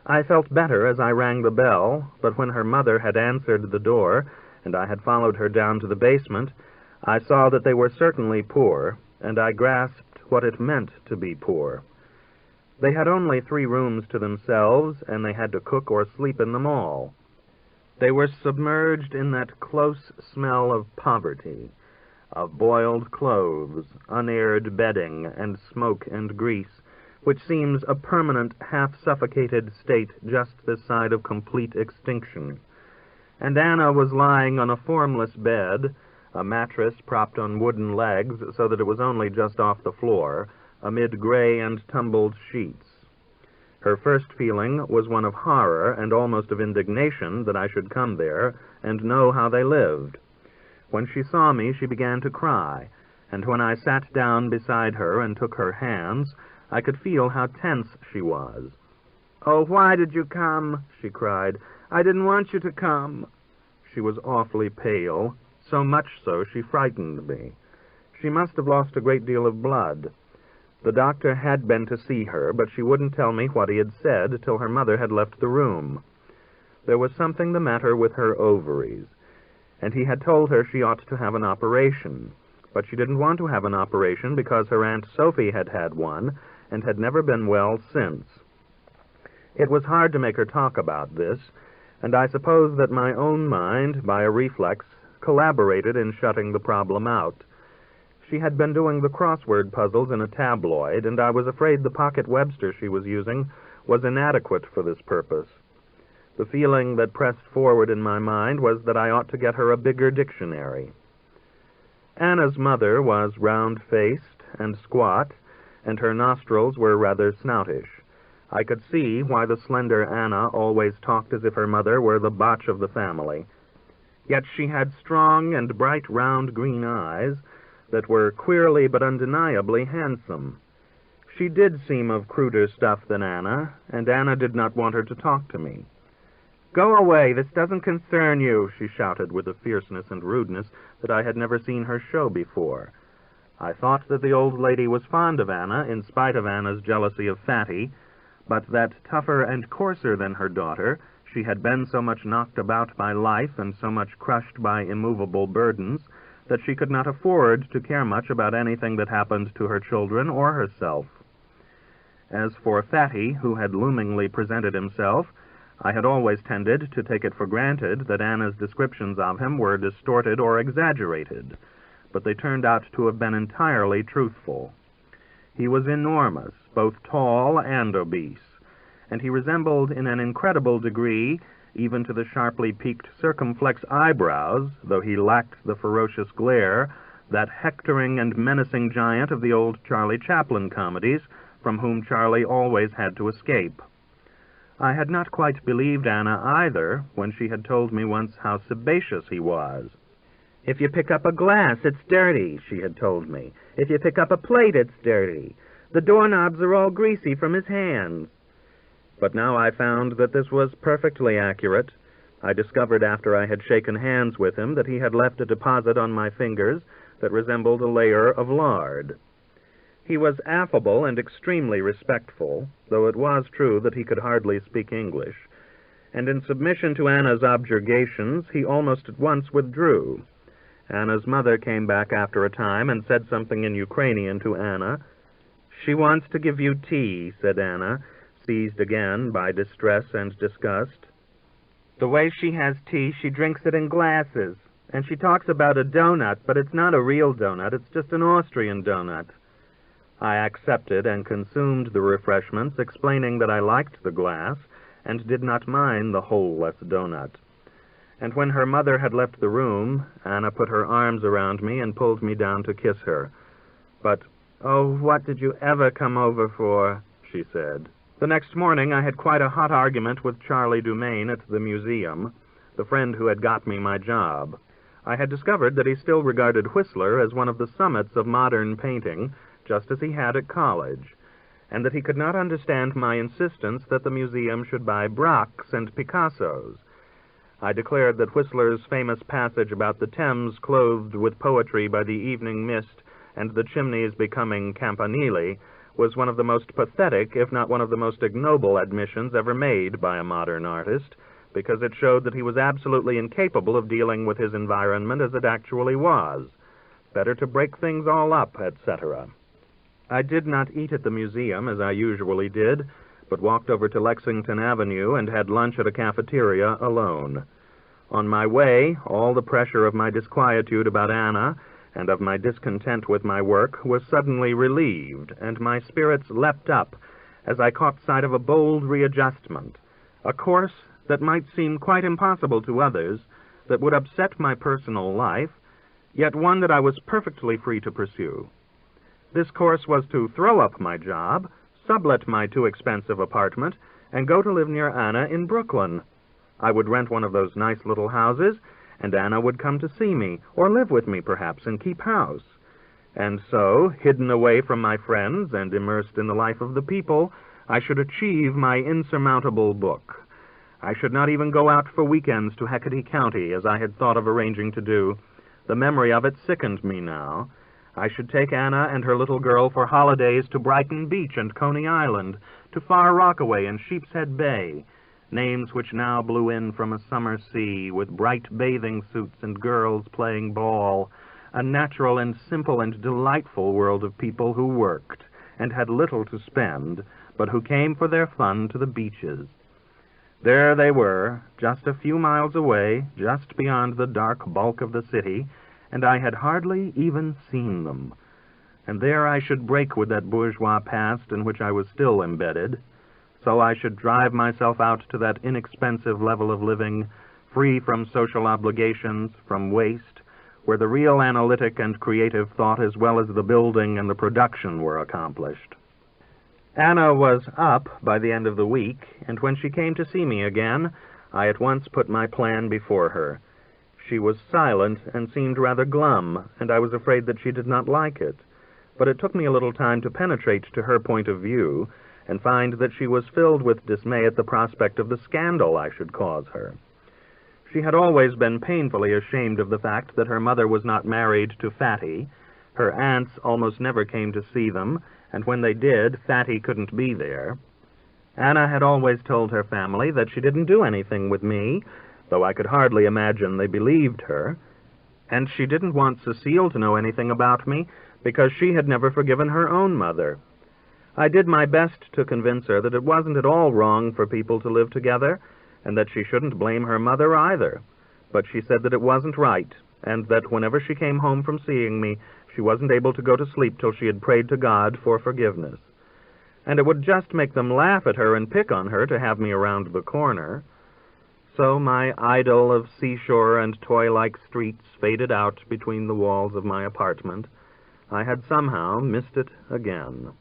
I felt better as I rang the bell, but when her mother had answered the door, and I had followed her down to the basement, I saw that they were certainly poor, and I grasped what it meant to be poor. They had only 3 rooms to themselves, and they had to cook or sleep in them all. They were submerged in that close smell of poverty, of boiled clothes, unaired bedding, and smoke and grease, which seems a permanent, half-suffocated state just this side of complete extinction. And Anna was lying on a formless bed, a mattress propped on wooden legs so that it was only just off the floor, amid gray and tumbled sheets. Her first feeling was one of horror and almost of indignation that I should come there and know how they lived. When she saw me, she began to cry, and when I sat down beside her and took her hands, I could feel how tense she was. "Oh, why did you come?" she cried. "I didn't want you to come." She was awfully pale, so much so she frightened me. She must have lost a great deal of blood. The doctor had been to see her, but she wouldn't tell me what he had said till her mother had left the room. There was something the matter with her ovaries, and he had told her she ought to have an operation, but she didn't want to have an operation because her Aunt Sophie had had one and had never been well since. It was hard to make her talk about this, and I suppose that my own mind, by a reflex, collaborated in shutting the problem out. She had been doing the crossword puzzles in a tabloid, and I was afraid the pocket Webster she was using was inadequate for this purpose. The feeling that pressed forward in my mind was that I ought to get her a bigger dictionary. Anna's mother was round-faced and squat, and her nostrils were rather snoutish. I could see why the slender Anna always talked as if her mother were the botch of the family. Yet she had strong and bright round green eyes that were queerly but undeniably handsome. She did seem of cruder stuff than Anna, and Anna did not want her to talk to me. "Go away, this doesn't concern you," she shouted with a fierceness and rudeness that I had never seen her show before. I thought that the old lady was fond of Anna, in spite of Anna's jealousy of Fatty, but that tougher and coarser than her daughter, she had been so much knocked about by life and so much crushed by immovable burdens that she could not afford to care much about anything that happened to her children or herself. As for Fatty, who had loomingly presented himself, I had always tended to take it for granted that Anna's descriptions of him were distorted or exaggerated, but they turned out to have been entirely truthful. He was enormous, both tall and obese, and he resembled in an incredible degree, even to the sharply peaked circumflex eyebrows, though he lacked the ferocious glare, that hectoring and menacing giant of the old Charlie Chaplin comedies, from whom Charlie always had to escape. I had not quite believed Anna either when she had told me once how sebaceous he was. "If you pick up a glass, it's dirty," she had told me. "If you pick up a plate, it's dirty. The doorknobs are all greasy from his hands." But now I found that this was perfectly accurate. I discovered after I had shaken hands with him that he had left a deposit on my fingers that resembled a layer of lard. He was affable and extremely respectful, though it was true that he could hardly speak English, and in submission to Anna's objurgations, he almost at once withdrew. Anna's mother came back after a time and said something in Ukrainian to Anna. "She wants to give you tea," said Anna, seized again by distress and disgust. "The way she has tea, she drinks it in glasses, and she talks about a donut, but it's not a real donut, it's just an Austrian donut." I accepted and consumed the refreshments, explaining that I liked the glass and did not mind the hole-less donut. And when her mother had left the room, Anna put her arms around me and pulled me down to kiss her. "But, oh, what did you ever come over for?" she said. The next morning I had quite a hot argument with Charlie Dumaine at the museum, the friend who had got me my job. I had discovered that he still regarded Whistler as one of the summits of modern painting, just as he had at college, and that he could not understand my insistence that the museum should buy Braques and Picassos. I declared that Whistler's famous passage about the Thames clothed with poetry by the evening mist and the chimneys becoming campanili was one of the most pathetic, if not one of the most ignoble admissions ever made by a modern artist, because it showed that he was absolutely incapable of dealing with his environment as it actually was. Better to break things all up, etc. I did not eat at the museum as I usually did, but walked over to Lexington Avenue and had lunch at a cafeteria alone. On my way, all the pressure of my disquietude about Anna and of my discontent with my work was suddenly relieved, and my spirits leapt up as I caught sight of a bold readjustment, a course that might seem quite impossible to others, that would upset my personal life, yet one that I was perfectly free to pursue. This course was to throw up my job, sublet my too expensive apartment, and go to live near Anna in Brooklyn. I would rent one of those nice little houses, and Anna would come to see me, or live with me, perhaps, and keep house. And so, hidden away from my friends and immersed in the life of the people, I should achieve my insurmountable book. I should not even go out for weekends to Hecate County, as I had thought of arranging to do. The memory of it sickened me now. I should take Anna and her little girl for holidays to Brighton Beach and Coney Island, to Far Rockaway and Sheepshead Bay, names which now blew in from a summer sea, with bright bathing suits and girls playing ball, a natural and simple and delightful world of people who worked, and had little to spend, but who came for their fun to the beaches. There they were, just a few miles away, just beyond the dark bulk of the city, and I had hardly even seen them. And there I should break with that bourgeois past in which I was still embedded. So I should drive myself out to that inexpensive level of living, free from social obligations, from waste, where the real analytic and creative thought as well as the building and the production were accomplished. Anna was up by the end of the week, and when she came to see me again, I at once put my plan before her. She was silent and seemed rather glum, and I was afraid that she did not like it. But it took me a little time to penetrate to her point of view, and find that she was filled with dismay at the prospect of the scandal I should cause her. She had always been painfully ashamed of the fact that her mother was not married to Fatty. Her aunts almost never came to see them, and when they did, Fatty couldn't be there. Anna had always told her family that she didn't do anything with me, though I could hardly imagine they believed her, and she didn't want Cecile to know anything about me, because she had never forgiven her own mother. I did my best to convince her that it wasn't at all wrong for people to live together, and that she shouldn't blame her mother either. But she said that it wasn't right, and that whenever she came home from seeing me, she wasn't able to go to sleep till she had prayed to God for forgiveness. And it would just make them laugh at her and pick on her to have me around the corner. So my idyll of seashore and toy-like streets faded out between the walls of my apartment. I had somehow missed it again.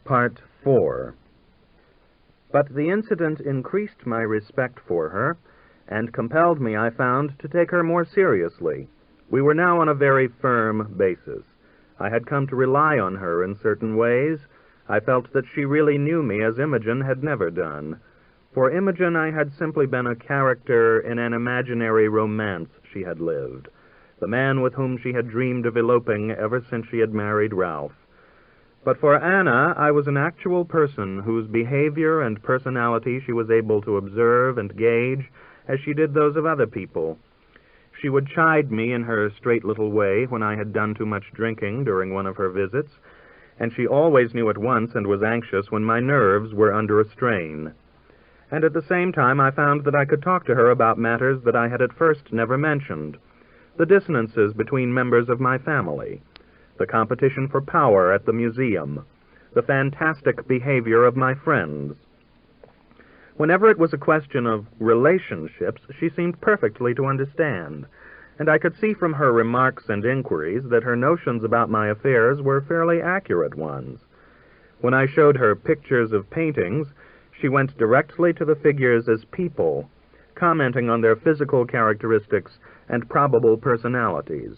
Part 4. But the incident increased my respect for her, and compelled me, I found, to take her more seriously. We were now on a very firm basis. I had come to rely on her in certain ways. I felt that she really knew me as Imogen had never done. For Imogen I had simply been a character in an imaginary romance she had lived, the man with whom she had dreamed of eloping ever since she had married Ralph. But for Anna, I was an actual person whose behavior and personality she was able to observe and gauge as she did those of other people. She would chide me in her straight little way when I had done too much drinking during one of her visits, and she always knew at once and was anxious when my nerves were under a strain. And at the same time I found that I could talk to her about matters that I had at first never mentioned, the dissonances between members of my family, the competition for power at the museum, the fantastic behavior of my friends. Whenever it was a question of relationships, she seemed perfectly to understand, and I could see from her remarks and inquiries that her notions about my affairs were fairly accurate ones. When I showed her pictures of paintings, she went directly to the figures as people, commenting on their physical characteristics and probable personalities.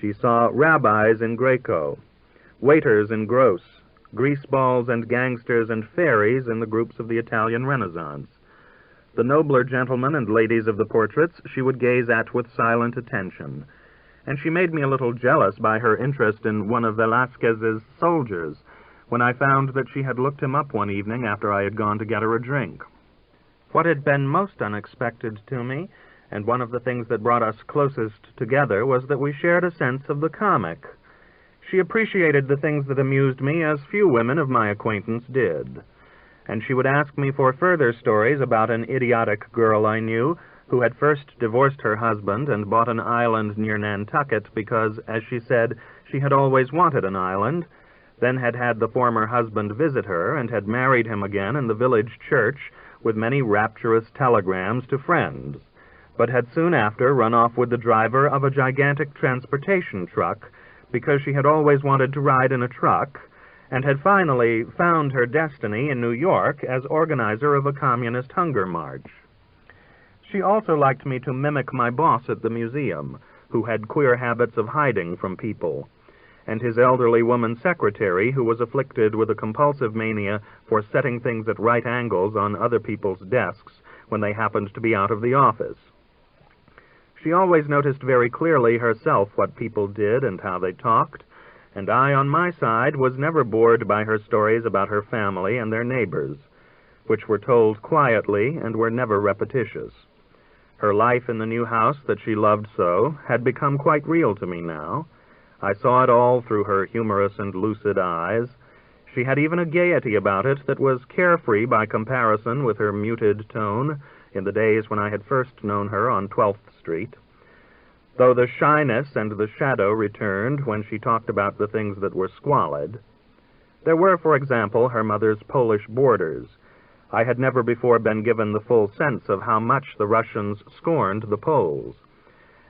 She saw rabbis in Greco, waiters in Gross, greaseballs and gangsters and fairies in the groups of the Italian Renaissance. The nobler gentlemen and ladies of the portraits she would gaze at with silent attention, and she made me a little jealous by her interest in one of Velázquez's soldiers, when I found that she had looked him up one evening after I had gone to get her a drink. What had been most unexpected to me, and one of the things that brought us closest together, was that we shared a sense of the comic. She appreciated the things that amused me as few women of my acquaintance did, and she would ask me for further stories about an idiotic girl I knew who had first divorced her husband and bought an island near Nantucket because, as she said, she had always wanted an island, then had had the former husband visit her and had married him again in the village church with many rapturous telegrams to friends, but had soon after run off with the driver of a gigantic transportation truck because she had always wanted to ride in a truck, and had finally found her destiny in New York as organizer of a communist hunger march. She also liked me to mimic my boss at the museum, who had queer habits of hiding from people, and his elderly woman secretary, who was afflicted with a compulsive mania for setting things at right angles on other people's desks when they happened to be out of the office. She always noticed very clearly herself what people did and how they talked, and I, on my side, was never bored by her stories about her family and their neighbors, which were told quietly and were never repetitious. Her life in the new house that she loved so had become quite real to me now. I saw it all through her humorous and lucid eyes. She had even a gaiety about it that was carefree by comparison with her muted tone in the days when I had first known her on 12th Street, though the shyness and the shadow returned when she talked about the things that were squalid. There were, for example, her mother's Polish boarders. I had never before been given the full sense of how much the Russians scorned the Poles.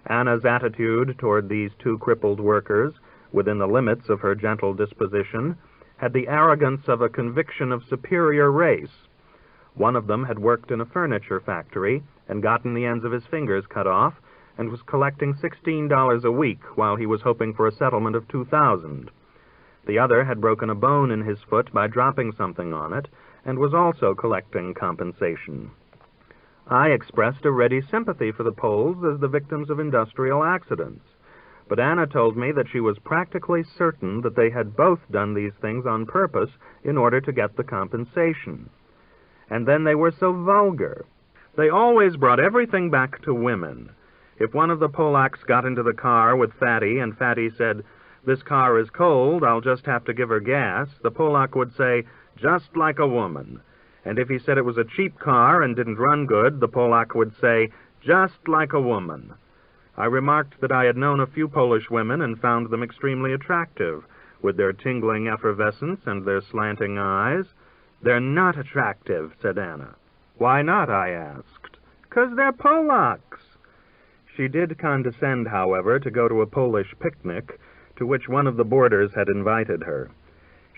Anna's attitude toward these two crippled workers, within the limits of her gentle disposition, had the arrogance of a conviction of superior race. One of them had worked in a furniture factory and gotten the ends of his fingers cut off and was collecting $16 a week while he was hoping for a settlement of $2,000. The other had broken a bone in his foot by dropping something on it and was also collecting compensation. I expressed a ready sympathy for the Poles as the victims of industrial accidents, but Anna told me that she was practically certain that they had both done these things on purpose in order to get the compensation. And then they were so vulgar. They always brought everything back to women. If one of the Polacks got into the car with Fatty and Fatty said, "This car is cold, I'll just have to give her gas," the Polak would say, "Just like a woman." And if he said it was a cheap car and didn't run good, the Polak would say, "Just like a woman." I remarked that I had known a few Polish women and found them extremely attractive, with their tingling effervescence and their slanting eyes. "They're not attractive," said Anna. "Why not?" I asked. "'Cause they're Polacks." She did condescend, however, to go to a Polish picnic, to which one of the boarders had invited her.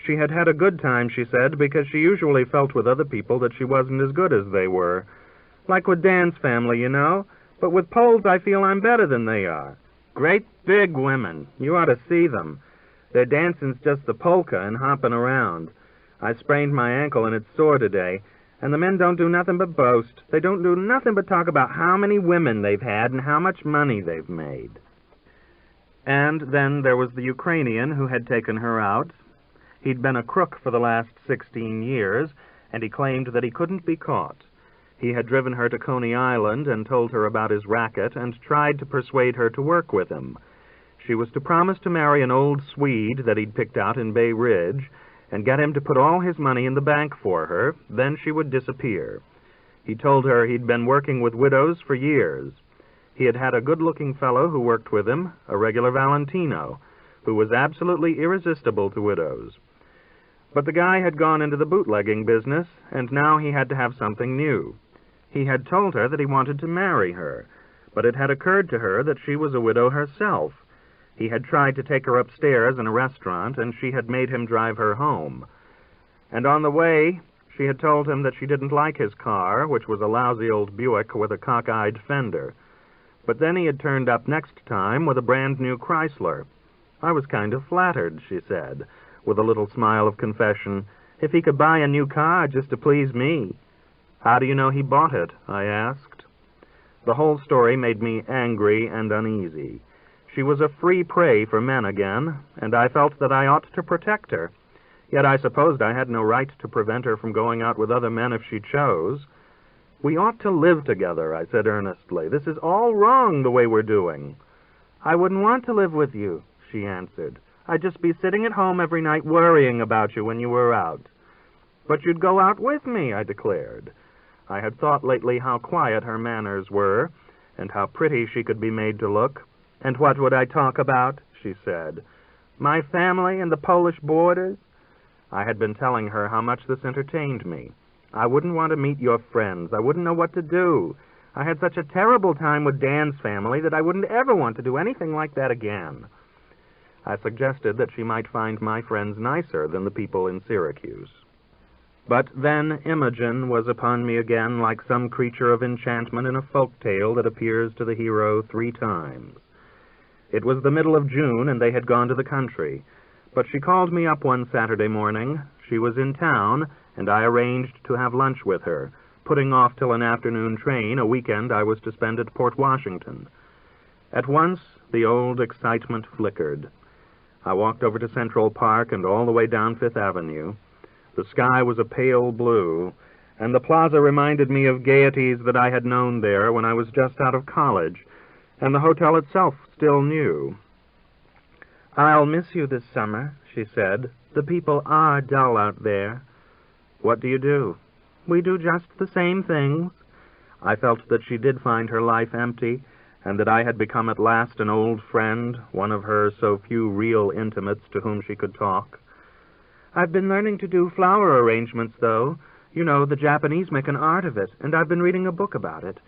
She had had a good time, she said, because she usually felt with other people that she wasn't as good as they were. "Like with Dan's family, you know. But with Poles I feel I'm better than they are. Great big women. You ought to see them. Their dancing's just the polka and hopping around. I sprained my ankle and it's sore today. And the men don't do nothing but boast. They don't do nothing but talk about how many women they've had and how much money they've made." And then there was the Ukrainian who had taken her out. He'd been a crook for the last 16 years, and he claimed that he couldn't be caught. He had driven her to Coney Island and told her about his racket and tried to persuade her to work with him. She was to promise to marry an old Swede that he'd picked out in Bay Ridge and get him to put all his money in the bank for her, then she would disappear. He told her he'd been working with widows for years. He had had a good-looking fellow who worked with him, a regular Valentino, who was absolutely irresistible to widows. But the guy had gone into the bootlegging business, and now he had to have something new. He had told her that he wanted to marry her, but it had occurred to her that she was a widow herself. He had tried to take her upstairs in a restaurant, and she had made him drive her home. And on the way, she had told him that she didn't like his car, which was a lousy old Buick with a cockeyed fender. But then he had turned up next time with a brand-new Chrysler. "I was kind of flattered," she said, with a little smile of confession. "If he could buy a new car just to please me." "How do you know he bought it?" I asked. The whole story made me angry and uneasy. She was a free prey for men again, and I felt that I ought to protect her. Yet I supposed I had no right to prevent her from going out with other men if she chose. "We ought to live together," I said earnestly. "This is all wrong, the way we're doing." "I wouldn't want to live with you," she answered. "I'd just be sitting at home every night worrying about you when you were out." "But you'd go out with me," I declared. I had thought lately how quiet her manners were, and how pretty she could be made to look. "And what would I talk about?" she said. "My family and the Polish borders?" I had been telling her how much this entertained me. "I wouldn't want to meet your friends. I wouldn't know what to do. I had such a terrible time with Dan's family that I wouldn't ever want to do anything like that again." I suggested that she might find my friends nicer than the people in Syracuse. But then Imogen was upon me again like some creature of enchantment in a folk tale that appears to the hero 3 times. It was the middle of June, and they had gone to the country. But she called me up one Saturday morning. She was in town, and I arranged to have lunch with her, putting off till an afternoon train, a weekend I was to spend at Port Washington. At once, the old excitement flickered. I walked over to Central Park and all the way down Fifth Avenue. The sky was a pale blue, and the plaza reminded me of gaieties that I had known there when I was just out of college, and the hotel itself still new. "I'll miss you this summer," she said. "The people are dull out there." "What do you do?" "We do just the same things." I felt that she did find her life empty, and that I had become at last an old friend, one of her so few real intimates to whom she could talk. "I've been learning to do flower arrangements, though. You know, the Japanese make an art of it, and I've been reading a book about it.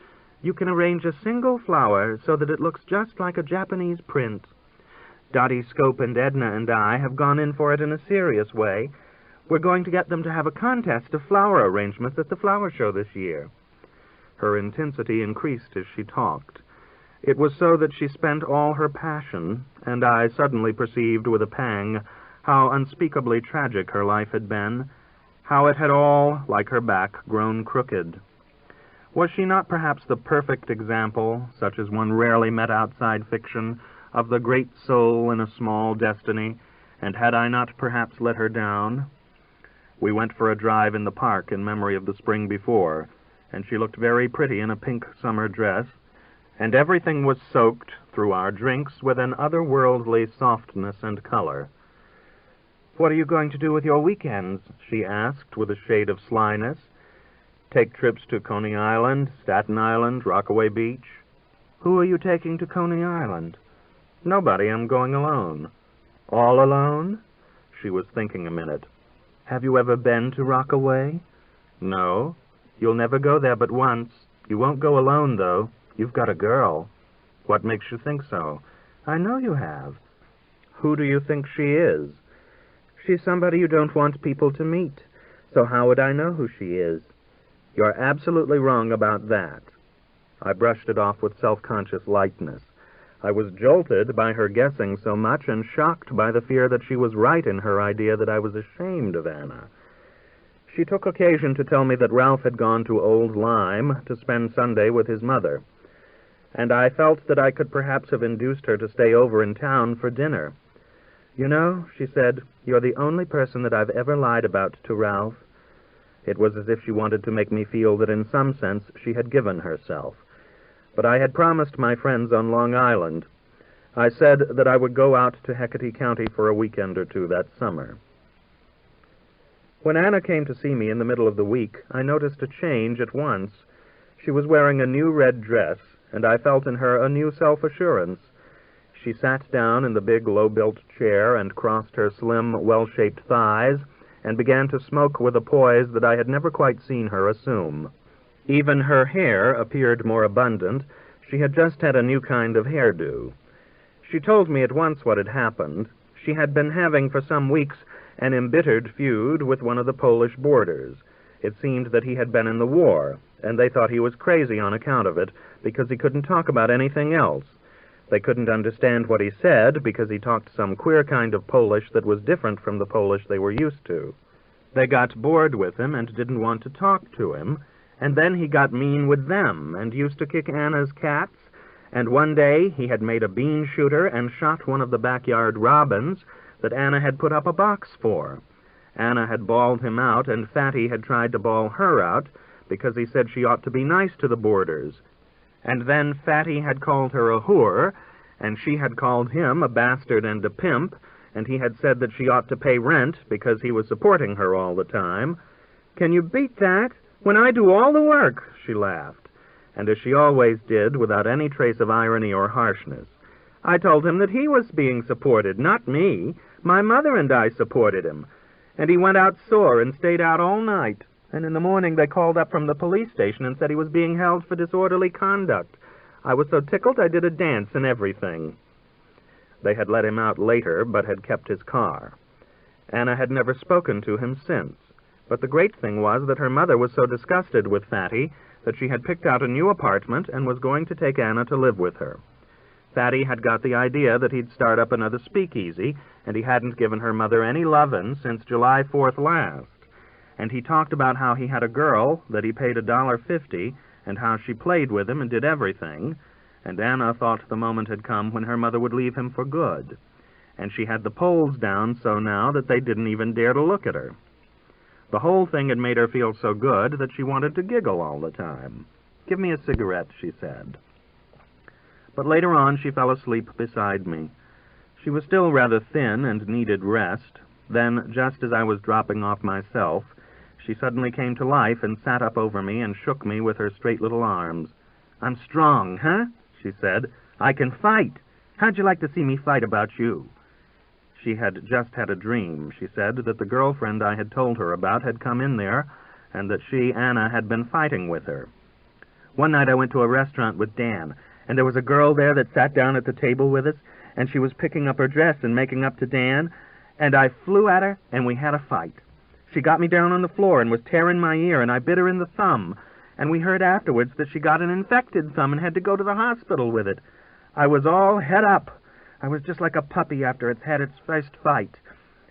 You can arrange a single flower so that it looks just like a Japanese print. Dottie Scope and Edna and I have gone in for it in a serious way. We're going to get them to have a contest of flower arrangements at the flower show this year." Her intensity increased as she talked. It was so that she spent all her passion, and I suddenly perceived with a pang how unspeakably tragic her life had been, how it had all, like her back, grown crooked. Was she not perhaps the perfect example, such as one rarely met outside fiction, of the great soul in a small destiny, and had I not perhaps let her down? We went for a drive in the park in memory of the spring before, and she looked very pretty in a pink summer dress, and everything was soaked, through our drinks, with an otherworldly softness and color. "What are you going to do with your weekends?" she asked, with a shade of slyness. "Take trips to Coney Island, Staten Island, Rockaway Beach." "Who are you taking to Coney Island?" "Nobody. I'm going alone." "All alone?" She was thinking a minute. "Have you ever been to Rockaway?" "No." "You'll never go there but once. You won't go alone, though. You've got a girl." "What makes you think so?" "I know you have." "Who do you think she is?" "She's somebody you don't want people to meet. So how would I know who she is?" "You're absolutely wrong about that." I brushed it off with self-conscious lightness. I was jolted by her guessing so much and shocked by the fear that she was right in her idea that I was ashamed of Anna. She took occasion to tell me that Ralph had gone to Old Lyme to spend Sunday with his mother, and I felt that I could perhaps have induced her to stay over in town for dinner. "You know," she said, "you're the only person that I've ever lied about to Ralph." It was as if she wanted to make me feel that in some sense she had given herself. But I had promised my friends on Long Island. I said that I would go out to Hecate County for a weekend or 2 that summer. When Anna came to see me in the middle of the week, I noticed a change at once. She was wearing a new red dress, and I felt in her a new self-assurance. She sat down in the big, low-built chair and crossed her slim, well-shaped thighs, and began to smoke with a poise that I had never quite seen her assume. Even her hair appeared more abundant. She had just had a new kind of hairdo. She told me at once what had happened. She had been having for some weeks an embittered feud with one of the Polish boarders. It seemed that he had been in the war, and they thought he was crazy on account of it, because he couldn't talk about anything else. They couldn't understand what he said, because he talked some queer kind of Polish that was different from the Polish they were used to. They got bored with him and didn't want to talk to him, and then he got mean with them and used to kick Anna's cats, and one day he had made a bean shooter and shot one of the backyard robins that Anna had put up a box for. Anna had bawled him out, and Fatty had tried to bawl her out because he said she ought to be nice to the boarders. And then Fatty had called her a whore, and she had called him a bastard and a pimp, and he had said that she ought to pay rent because he was supporting her all the time. "Can you beat that? When I do all the work," she laughed, and as she always did, without any trace of irony or harshness. I told him that he was being supported, not me. My mother and I supported him. And he went out sore and stayed out all night. And in the morning they called up from the police station and said he was being held for disorderly conduct. I was so tickled I did a dance and everything. They had let him out later, but had kept his car. Anna had never spoken to him since. But the great thing was that her mother was so disgusted with Fatty that she had picked out a new apartment and was going to take Anna to live with her. Fatty had got the idea that he'd start up another speakeasy, and he hadn't given her mother any lovin' since July 4th last. And he talked about how he had a girl that he paid $1.50, and how she played with him and did everything, and Anna thought the moment had come when her mother would leave him for good. And she had the polls down so now that they didn't even dare to look at her. The whole thing had made her feel so good that she wanted to giggle all the time. "Give me a cigarette," she said. But later on she fell asleep beside me. She was still rather thin and needed rest. Then, just as I was dropping off myself, she suddenly came to life and sat up over me and shook me with her straight little arms. "I'm strong, huh?" she said. "I can fight. How'd you like to see me fight about you?" She had just had a dream, she said, that the girlfriend I had told her about had come in there, and that she, Anna, had been fighting with her. "One night I went to a restaurant with Dan, and there was a girl there that sat down at the table with us, and she was picking up her dress and making up to Dan, and I flew at her, and we had a fight. She got me down on the floor and was tearing my ear, and I bit her in the thumb, and we heard afterwards that she got an infected thumb and had to go to the hospital with it. I was all het up. I was just like a puppy after it's had its first fight.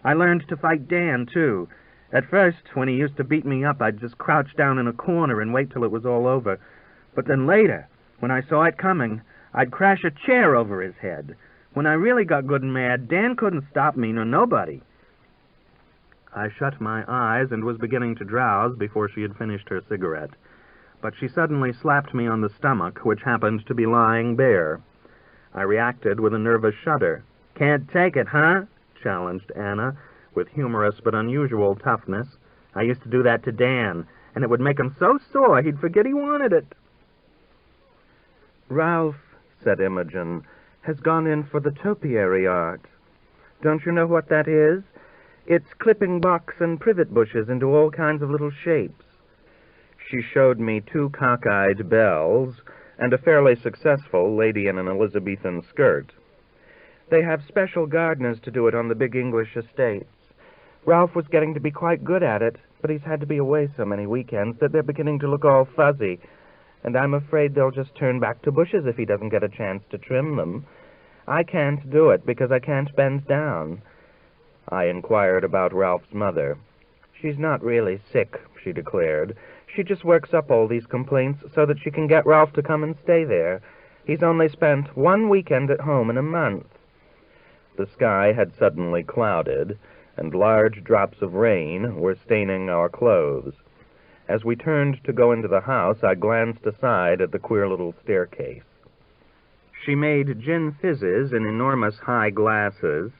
I learned to fight Dan, too. At first, when he used to beat me up, I'd just crouch down in a corner and wait till it was all over. But then later, when I saw it coming, I'd crash a chair over his head. When I really got good and mad, Dan couldn't stop me, nor nobody." I shut my eyes and was beginning to drowse before she had finished her cigarette. But she suddenly slapped me on the stomach, which happened to be lying bare. I reacted with a nervous shudder. "Can't take it, huh?" challenged Anna, with humorous but unusual toughness. "I used to do that to Dan, and it would make him so sore he'd forget he wanted it." "Ralph," said Imogen, "has gone in for the topiary art. Don't you know what that is? It's clipping box and privet bushes into all kinds of little shapes." She showed me 2 cockeyed bells and a fairly successful lady in an Elizabethan skirt. "They have special gardeners to do it on the big English estates. Ralph was getting to be quite good at it, but he's had to be away so many weekends that they're beginning to look all fuzzy, and I'm afraid they'll just turn back to bushes if he doesn't get a chance to trim them. I can't do it because I can't bend down." I inquired about Ralph's mother. "She's not really sick," she declared. "She just works up all these complaints so that she can get Ralph to come and stay there. He's only spent 1 weekend at home in a month." The sky had suddenly clouded, and large drops of rain were staining our clothes. As we turned to go into the house, I glanced aside at the queer little staircase. She made gin fizzes in enormous high glasses,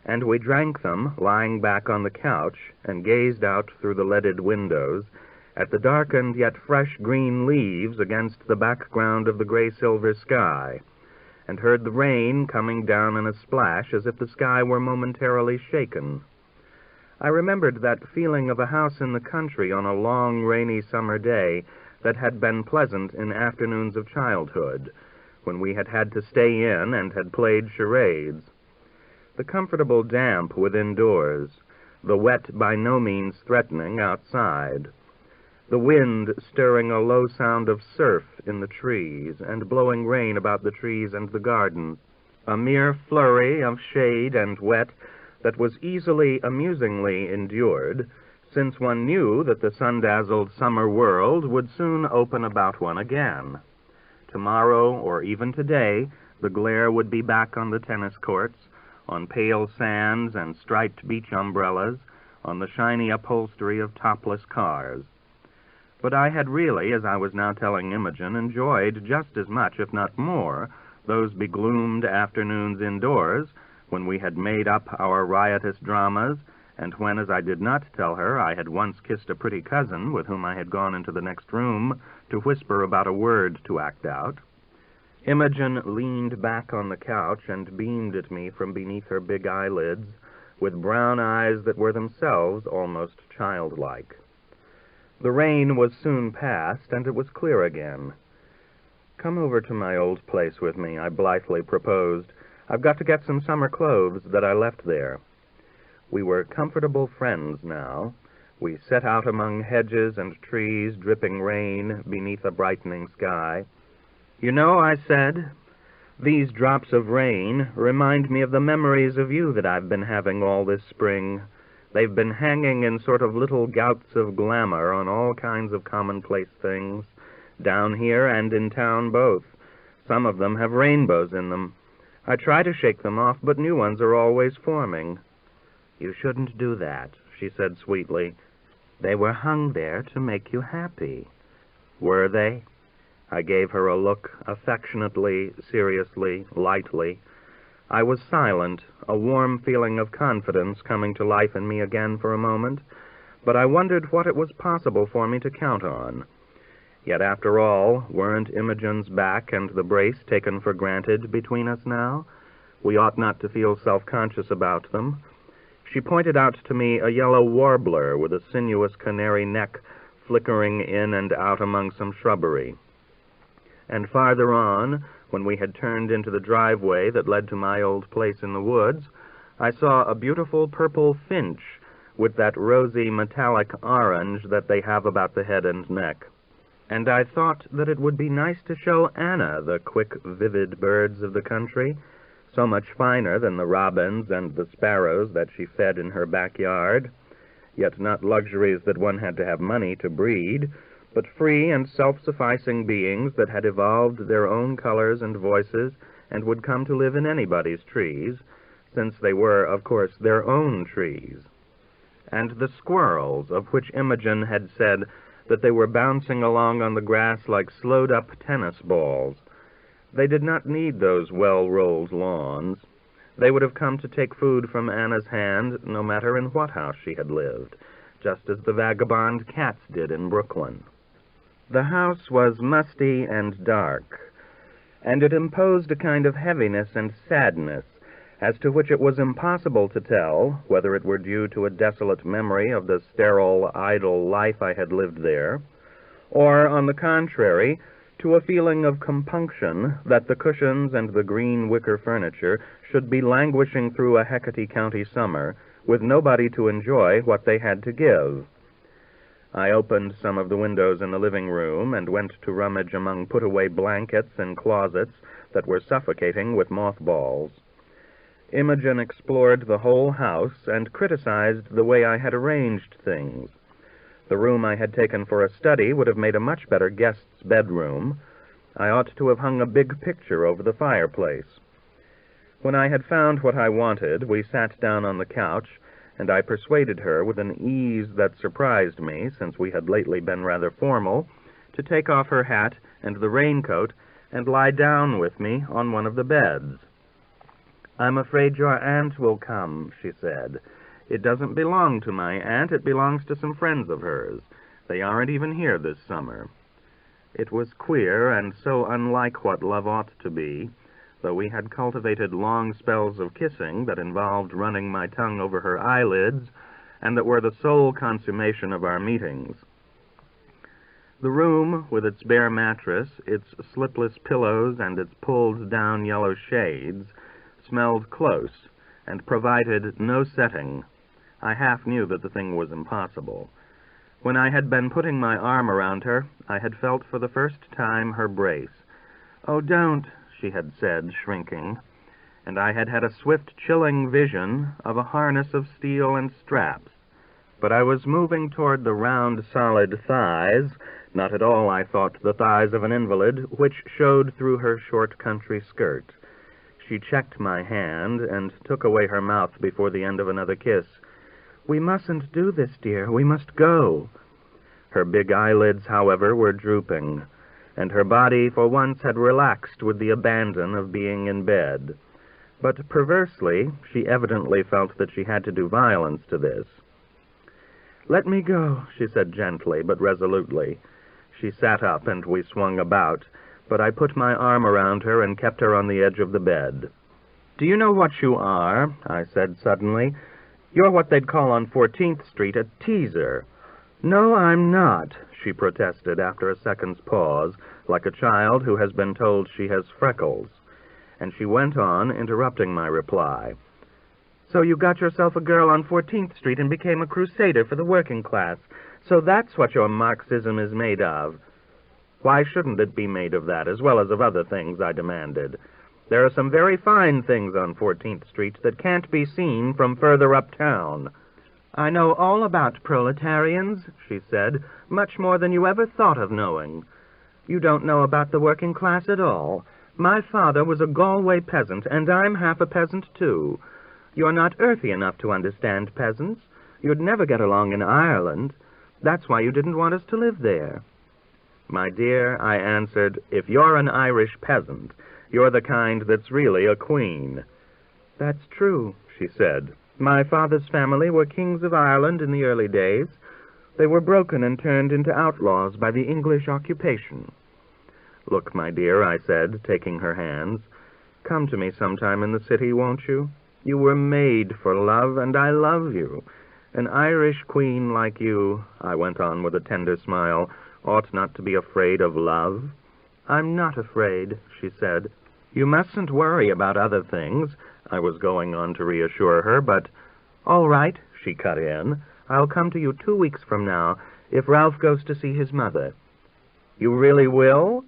and we drank them, lying back on the couch, and gazed out through the leaded windows at the darkened yet fresh green leaves against the background of the gray-silver sky, and heard the rain coming down in a splash as if the sky were momentarily shaken. I remembered that feeling of a house in the country on a long, rainy summer day that had been pleasant in afternoons of childhood, when we had had to stay in and had played charades. The comfortable damp within doors, the wet by no means threatening outside, the wind stirring a low sound of surf in the trees and blowing rain about the trees and the garden, a mere flurry of shade and wet that was easily, amusingly endured, since one knew that the sun-dazzled summer world would soon open about one again. Tomorrow, or even today, the glare would be back on the tennis courts, on pale sands and striped beach umbrellas, on the shiny upholstery of topless cars. But I had really, as I was now telling Imogen, enjoyed just as much, if not more, those begloomed afternoons indoors, when we had made up our riotous dramas, and when, as I did not tell her, I had once kissed a pretty cousin with whom I had gone into the next room to whisper about a word to act out. Imogen leaned back on the couch and beamed at me from beneath her big eyelids, with brown eyes that were themselves almost childlike. The rain was soon past, and it was clear again. "Come over to my old place with me," I blithely proposed. "I've got to get some summer clothes that I left there." We were comfortable friends now. We set out among hedges and trees, dripping rain beneath a brightening sky. "You know," I said, "these drops of rain remind me of the memories of you that I've been having all this spring. They've been hanging in sort of little gouts of glamour on all kinds of commonplace things, down here and in town both. Some of them have rainbows in them. I try to shake them off, but new ones are always forming." "You shouldn't do that," she said sweetly. "They were hung there to make you happy." "Were they?" I gave her a look, affectionately, seriously, lightly. I was silent, a warm feeling of confidence coming to life in me again for a moment, but I wondered what it was possible for me to count on. Yet, after all, weren't Imogen's back and the brace taken for granted between us now? We ought not to feel self-conscious about them. She pointed out to me a yellow warbler with a sinuous canary neck flickering in and out among some shrubbery. And farther on, when we had turned into the driveway that led to my old place in the woods, I saw a beautiful purple finch with that rosy metallic orange that they have about the head and neck. And I thought that it would be nice to show Anna the quick, vivid birds of the country, so much finer than the robins and the sparrows that she fed in her backyard, yet not luxuries that one had to have money to breed, but free and self-sufficing beings that had evolved their own colors and voices and would come to live in anybody's trees, since they were, of course, their own trees. And the squirrels, of which Imogen had said that they were bouncing along on the grass like slowed-up tennis balls. They did not need those well-rolled lawns. They would have come to take food from Anna's hand, no matter in what house she had lived, just as the vagabond cats did in Brooklyn. The house was musty and dark, and it imposed a kind of heaviness and sadness, as to which it was impossible to tell whether it were due to a desolate memory of the sterile, idle life I had lived there, or, on the contrary, to a feeling of compunction that the cushions and the green wicker furniture should be languishing through a Hecate County summer, with nobody to enjoy what they had to give. I opened some of the windows in the living room and went to rummage among put-away blankets and closets that were suffocating with mothballs. Imogen explored the whole house and criticized the way I had arranged things. The room I had taken for a study would have made a much better guest's bedroom. I ought to have hung a big picture over the fireplace. When I had found what I wanted, we sat down on the couch, and I persuaded her, with an ease that surprised me, since we had lately been rather formal, to take off her hat and the raincoat and lie down with me on one of the beds. "I'm afraid your aunt will come," she said. "It doesn't belong to my aunt, it belongs to some friends of hers. They aren't even here this summer." It was queer, and so unlike what love ought to be, though we had cultivated long spells of kissing that involved running my tongue over her eyelids, and that were the sole consummation of our meetings. The room, with its bare mattress, its slipless pillows, and its pulled-down yellow shades, smelled close, and provided no setting. I half knew that the thing was impossible. When I had been putting my arm around her, I had felt for the first time her brace. "Oh, don't," she had said, shrinking, and I had had a swift, chilling vision of a harness of steel and straps. But I was moving toward the round, solid thighs, not at all, I thought, the thighs of an invalid, which showed through her short country skirt. She checked my hand and took away her mouth before the end of another kiss. "We mustn't do this, dear. We must go." Her big eyelids, however, were drooping, and her body for once had relaxed with the abandon of being in bed. But perversely, she evidently felt that she had to do violence to this. "Let me go," she said gently but resolutely. She sat up and we swung about, but I put my arm around her and kept her on the edge of the bed. "Do you know what you are?" I said suddenly. "You're what they'd call on 14th Street a teaser." "No, I'm not," she protested after a second's pause, like a child who has been told she has freckles. And she went on, interrupting my reply. "So you got yourself a girl on 14th Street and became a crusader for the working class. So that's what your Marxism is made of." "Why shouldn't it be made of that, as well as of other things?" I demanded. "There are some very fine things on 14th Street that can't be seen from further uptown." "I know all about proletarians," she said, "much more than you ever thought of knowing. You don't know about the working class at all. My father was a Galway peasant, and I'm half a peasant, too. You're not earthy enough to understand peasants. You'd never get along in Ireland. That's why you didn't want us to live there." "My dear," I answered, "if you're an Irish peasant, you're the kind that's really a queen." "That's true," she said. "My father's family were kings of Ireland in the early days. They were broken and turned into outlaws by the English occupation." "Look, my dear," I said, taking her hands, "come to me sometime in the city, won't you? You were made for love, and I love you. An Irish queen like you," I went on with a tender smile, "ought not to be afraid of love." "I'm not afraid," she said. "You mustn't worry about other things," I was going on to reassure her, but, "All right," she cut in. "I'll come to you 2 weeks from now, if Ralph goes to see his mother." "You really will?"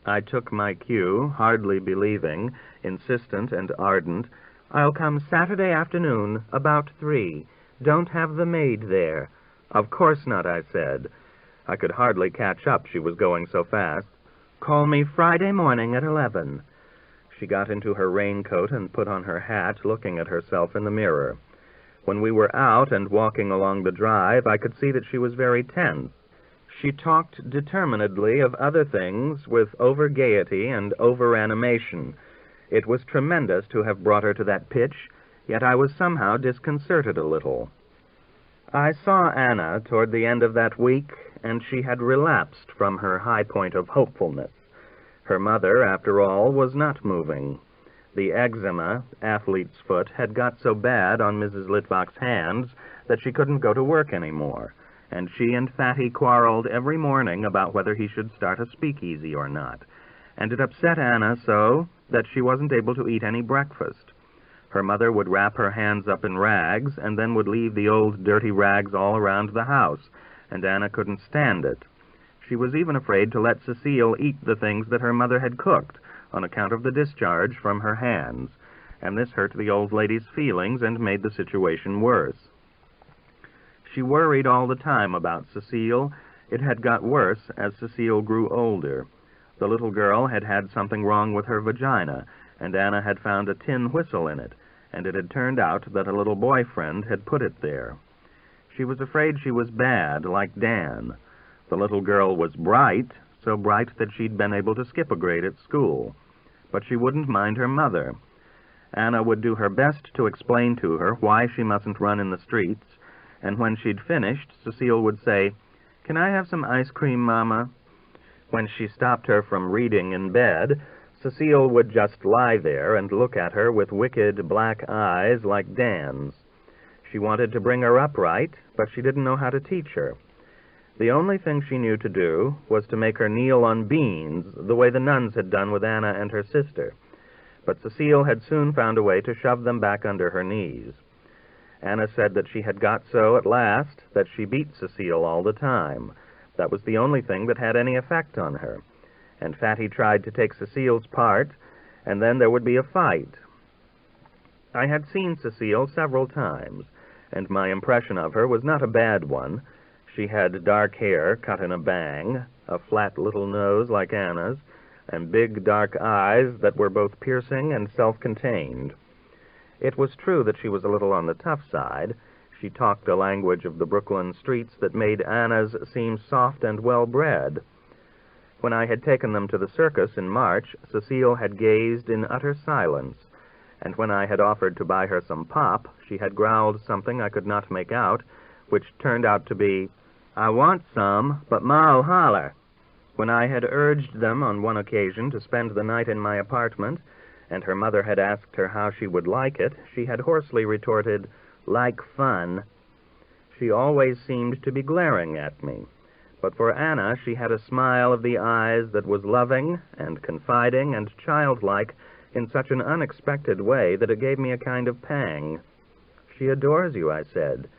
I took my cue, hardly believing, insistent and ardent. "I'll come Saturday afternoon, about 3. Don't have the maid there." "Of course not," I said. I could hardly catch up, she was going so fast. "Call me Friday morning at 11. She got into her raincoat and put on her hat, looking at herself in the mirror. When we were out and walking along the drive, I could see that she was very tense. She talked determinedly of other things with over-gaiety and over-animation. It was tremendous to have brought her to that pitch, yet I was somehow disconcerted a little. I saw Anna toward the end of that week, and she had relapsed from her high point of hopefulness. Her mother, after all, was not moving. The eczema, athlete's foot, had got so bad on Mrs. Litvak's hands that she couldn't go to work anymore, and she and Fatty quarreled every morning about whether he should start a speakeasy or not, and it upset Anna so that she wasn't able to eat any breakfast. Her mother would wrap her hands up in rags, and then would leave the old dirty rags all around the house, and Anna couldn't stand it. She was even afraid to let Cecile eat the things that her mother had cooked, on account of the discharge from her hands, and this hurt the old lady's feelings and made the situation worse. She worried all the time about Cecile. It had got worse as Cecile grew older. The little girl had had something wrong with her vagina, and Anna had found a tin whistle in it, and it had turned out that a little boyfriend had put it there. She was afraid she was bad, like Dan. The little girl was bright, so bright that she'd been able to skip a grade at school. But she wouldn't mind her mother. Anna would do her best to explain to her why she mustn't run in the streets, and when she'd finished, Cecile would say, "Can I have some ice cream, Mama?" When she stopped her from reading in bed, Cecile would just lie there and look at her with wicked black eyes like Dan's. She wanted to bring her up right, but she didn't know how to teach her. The only thing she knew to do was to make her kneel on beans, the way the nuns had done with Anna and her sister. But Cecile had soon found a way to shove them back under her knees. Anna said that she had got so at last that she beat Cecile all the time. That was the only thing that had any effect on her. And Fatty tried to take Cecile's part, and then there would be a fight. I had seen Cecile several times, and my impression of her was not a bad one. She had dark hair cut in a bang, a flat little nose like Anna's, and big dark eyes that were both piercing and self-contained. It was true that she was a little on the tough side. She talked a language of the Brooklyn streets that made Anna's seem soft and well-bred. When I had taken them to the circus in March, Cecile had gazed in utter silence, and when I had offered to buy her some pop, she had growled something I could not make out, which turned out to be, "I want some, but Ma'll holler." When I had urged them on one occasion to spend the night in my apartment, and her mother had asked her how she would like it, she had hoarsely retorted, "Like fun." She always seemed to be glaring at me, but for Anna she had a smile of the eyes that was loving and confiding and childlike in such an unexpected way that it gave me a kind of pang. "She adores you," I said.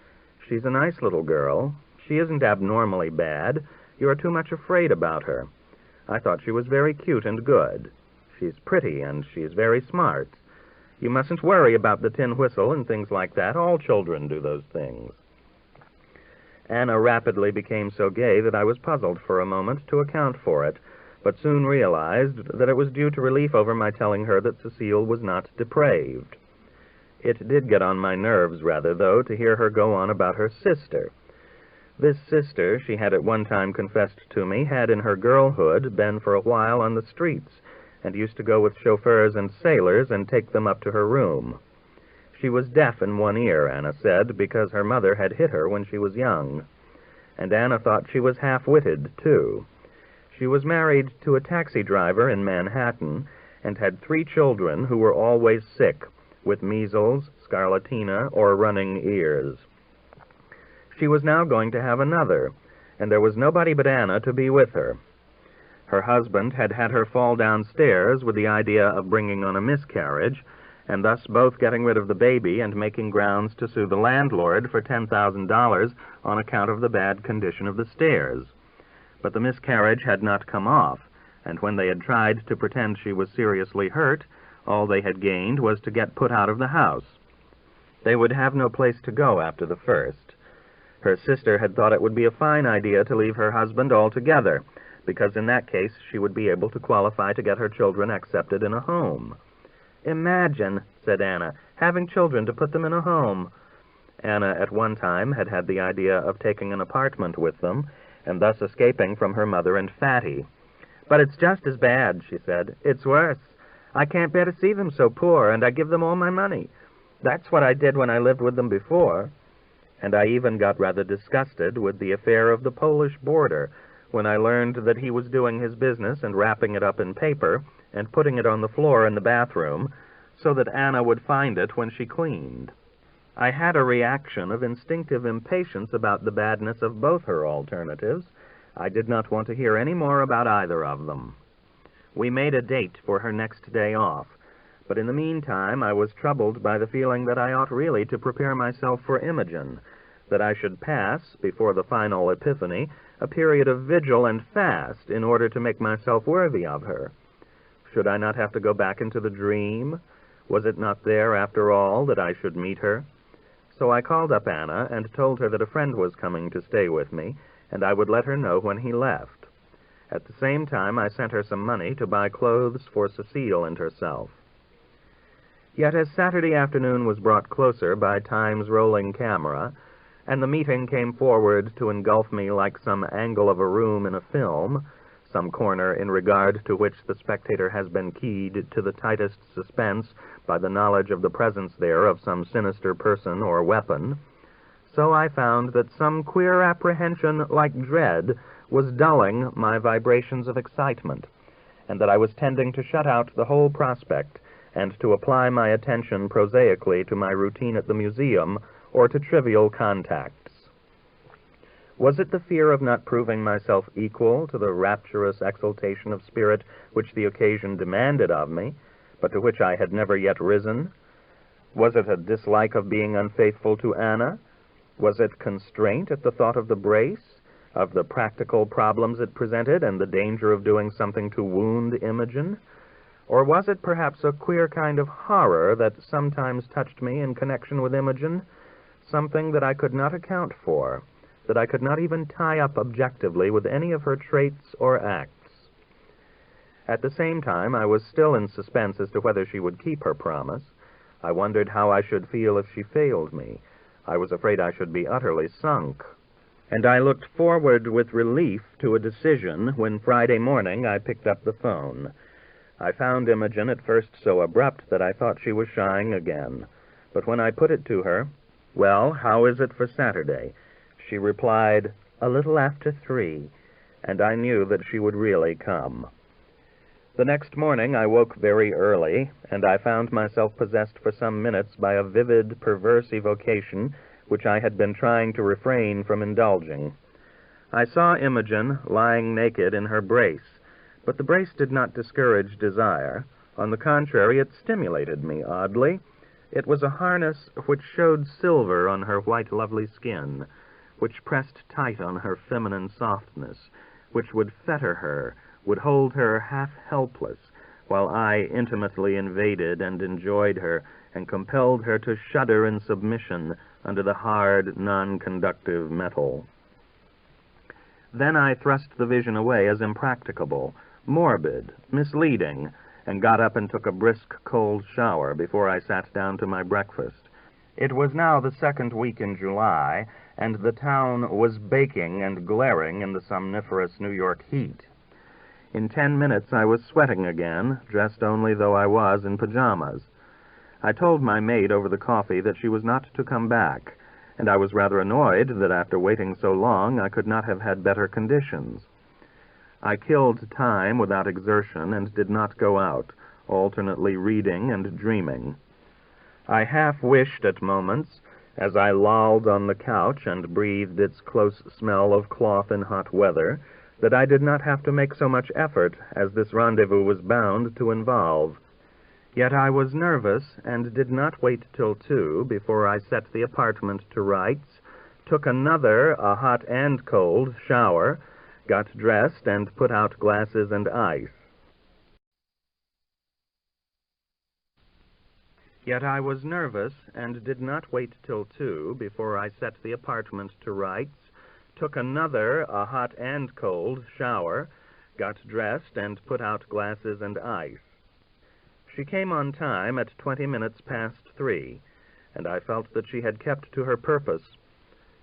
"She's a nice little girl. She isn't abnormally bad. You are too much afraid about her. I thought she was very cute and good. She's pretty, and she's very smart. You mustn't worry about the tin whistle and things like that. All children do those things." Anna rapidly became so gay that I was puzzled for a moment to account for it, but soon realized that it was due to relief over my telling her that Cecile was not depraved. It did get on my nerves, rather, though, to hear her go on about her sister. This sister, she had at one time confessed to me, had in her girlhood been for a while on the streets, and used to go with chauffeurs and sailors and take them up to her room. She was deaf in one ear, Anna said, because her mother had hit her when she was young. And Anna thought she was half-witted, too. She was married to a taxi driver in Manhattan, and had 3 children who were always sick, with measles, scarlatina, or running ears. She was now going to have another, and there was nobody but Anna to be with her. Her husband had had her fall downstairs with the idea of bringing on a miscarriage, and thus both getting rid of the baby and making grounds to sue the landlord for $10,000 on account of the bad condition of the stairs. But the miscarriage had not come off, and when they had tried to pretend she was seriously hurt, all they had gained was to get put out of the house. They would have no place to go after the first. Her sister had thought it would be a fine idea to leave her husband altogether, because in that case she would be able to qualify to get her children accepted in a home. "Imagine," said Anna, "having children to put them in a home." Anna at one time had had the idea of taking an apartment with them, and thus escaping from her mother and Fatty. "But it's just as bad," she said. "It's worse. I can't bear to see them so poor, and I give them all my money. That's what I did when I lived with them before." And I even got rather disgusted with the affair of the Polish boarder, when I learned that he was doing his business and wrapping it up in paper and putting it on the floor in the bathroom so that Anna would find it when she cleaned. I had a reaction of instinctive impatience about the badness of both her alternatives. I did not want to hear any more about either of them. We made a date for her next day off, but in the meantime I was troubled by the feeling that I ought really to prepare myself for Imogen, that I should pass, before the final epiphany, a period of vigil and fast in order to make myself worthy of her. Should I not have to go back into the dream? Was it not there, after all, that I should meet her? So I called up Anna and told her that a friend was coming to stay with me, and I would let her know when he left. At the same time, I sent her some money to buy clothes for Cecile and herself. Yet as Saturday afternoon was brought closer by Time's rolling camera, and the meeting came forward to engulf me like some angle of a room in a film, some corner in regard to which the spectator has been keyed to the tightest suspense by the knowledge of the presence there of some sinister person or weapon, so I found that some queer apprehension like dread was dulling my vibrations of excitement, and that I was tending to shut out the whole prospect and to apply my attention prosaically to my routine at the museum or to trivial contacts. Was it the fear of not proving myself equal to the rapturous exaltation of spirit which the occasion demanded of me, but to which I had never yet risen? Was it a dislike of being unfaithful to Anna? Was it constraint at the thought of the brace, of the practical problems it presented, and the danger of doing something to wound Imogen? Or was it perhaps a queer kind of horror that sometimes touched me in connection with Imogen, something that I could not account for, that I could not even tie up objectively with any of her traits or acts? At the same time, I was still in suspense as to whether she would keep her promise. I wondered how I should feel if she failed me. I was afraid I should be utterly sunk, and I looked forward with relief to a decision when Friday morning I picked up the phone. I found Imogen at first so abrupt that I thought she was shying again, but when I put it to her, "Well, how is it for Saturday?" she replied, "A little after 3, and I knew that she would really come. The next morning I woke very early, and I found myself possessed for some minutes by a vivid, perverse evocation which I had been trying to refrain from indulging. I saw Imogen lying naked in her brace, but the brace did not discourage desire. On the contrary, it stimulated me, oddly. It was a harness which showed silver on her white, lovely skin, which pressed tight on her feminine softness, which would fetter her, would hold her half helpless, while I intimately invaded and enjoyed her, and compelled her to shudder in submission under the hard, non-conductive metal. Then I thrust the vision away as impracticable, morbid, misleading, and got up and took a brisk, cold shower before I sat down to my breakfast. It was now the 2nd week in July, and the town was baking and glaring in the somniferous New York heat. In 10 minutes I was sweating again, dressed only though I was in pajamas. I told my maid over the coffee that she was not to come back, and I was rather annoyed that after waiting so long I could not have had better conditions. I killed time without exertion and did not go out, alternately reading and dreaming. I half wished at moments, as I lolled on the couch and breathed its close smell of cloth in hot weather, that I did not have to make so much effort as this rendezvous was bound to involve. Yet I was nervous, and did not wait till 2 before I set the apartment to rights, took another, a hot and cold, shower, got dressed, and put out glasses and ice. Yet I was nervous, and did not wait till 2 before I set the apartment to rights, took another, a hot and cold, shower, got dressed, and put out glasses and ice. She came on time at 20 minutes past 3, and I felt that she had kept to her purpose.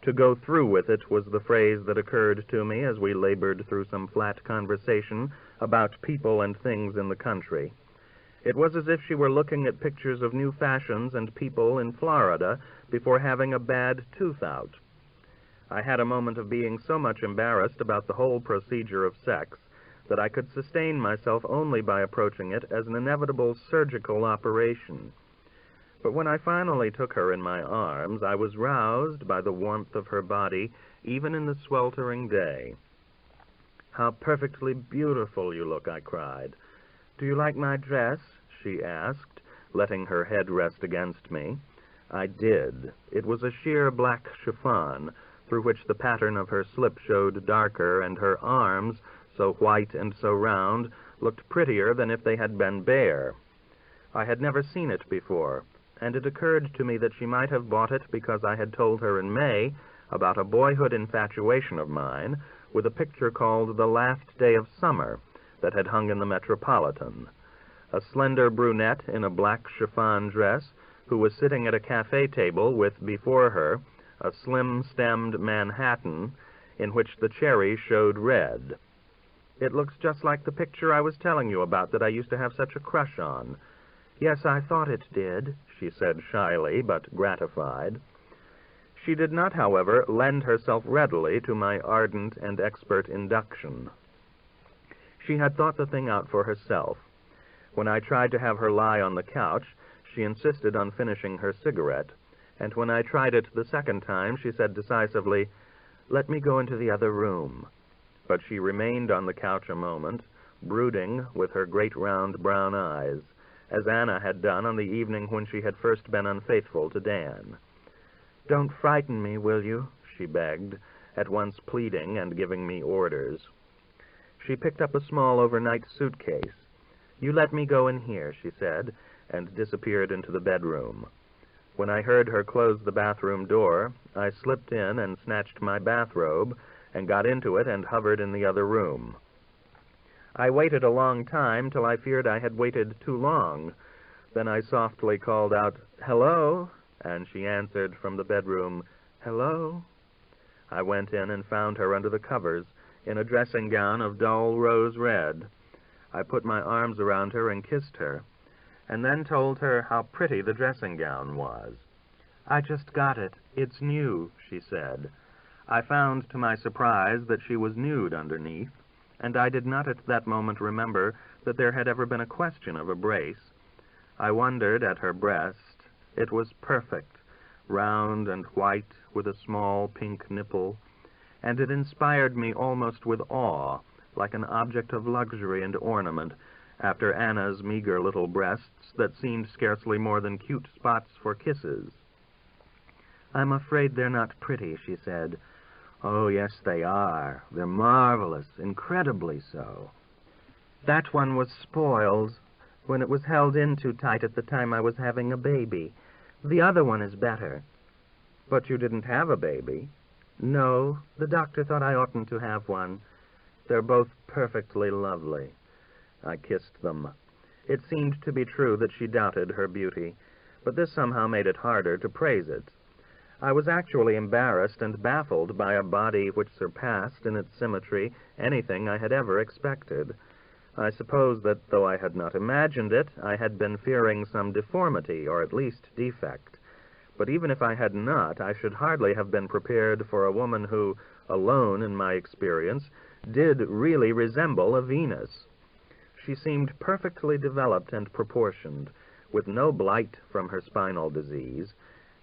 To go through with it was the phrase that occurred to me as we labored through some flat conversation about people and things in the country. It was as if she were looking at pictures of new fashions and people in Florida before having a bad tooth out. I had a moment of being so much embarrassed about the whole procedure of sex that I could sustain myself only by approaching it as an inevitable surgical operation. But when I finally took her in my arms, I was roused by the warmth of her body, even in the sweltering day. "How perfectly beautiful you look," I cried. "Do you like my dress?" she asked, letting her head rest against me. I did. It was a sheer black chiffon, through which the pattern of her slip showed darker, and her arms, so white and so round, looked prettier than if they had been bare. I had never seen it before, and it occurred to me that she might have bought it because I had told her in May about a boyhood infatuation of mine with a picture called The Last Day of Summer that had hung in the Metropolitan. A slender brunette in a black chiffon dress who was sitting at a cafe table with before her a slim-stemmed Manhattan in which the cherry showed red. "It looks just like the picture I was telling you about that I used to have such a crush on." "Yes, I thought it did," she said shyly, but gratified. She did not, however, lend herself readily to my ardent and expert induction. She had thought the thing out for herself. When I tried to have her lie on the couch, she insisted on finishing her cigarette, and when I tried it the second time, she said decisively, "Let me go into the other room." But she remained on the couch a moment, brooding with her great round brown eyes, as Anna had done on the evening when she had first been unfaithful to Dan. "Don't frighten me, will you?" she begged, at once pleading and giving me orders. She picked up a small overnight suitcase. "You let me go in here," she said, and disappeared into the bedroom. When I heard her close the bathroom door, I slipped in and snatched my bathrobe, and got into it and hovered in the other room. I waited a long time till I feared I had waited too long. Then I softly called out, "Hello," and she answered from the bedroom, "Hello?" I went in and found her under the covers, in a dressing gown of dull rose red. I put my arms around her and kissed her, and then told her how pretty the dressing gown was. "I just got it. It's new," she said. I found, to my surprise, that she was nude underneath, and I did not at that moment remember that there had ever been a question of a brace. I wondered at her breast. It was perfect, round and white, with a small pink nipple, and it inspired me almost with awe, like an object of luxury and ornament, after Anna's meager little breasts that seemed scarcely more than cute spots for kisses. "I'm afraid they're not pretty," she said. "Oh, yes, they are. They're marvelous, incredibly so. That one was spoiled when it was held in too tight at the time I was having a baby. The other one is better." "But you didn't have a baby." "No, the doctor thought I oughtn't to have one. They're both perfectly lovely." I kissed them. It seemed to be true that she doubted her beauty, but this somehow made it harder to praise it. I was actually embarrassed and baffled by a body which surpassed in its symmetry anything I had ever expected. I suppose that, though I had not imagined it, I had been fearing some deformity, or at least defect. But even if I had not, I should hardly have been prepared for a woman who, alone in my experience, did really resemble a Venus. She seemed perfectly developed and proportioned, with no blight from her spinal disease.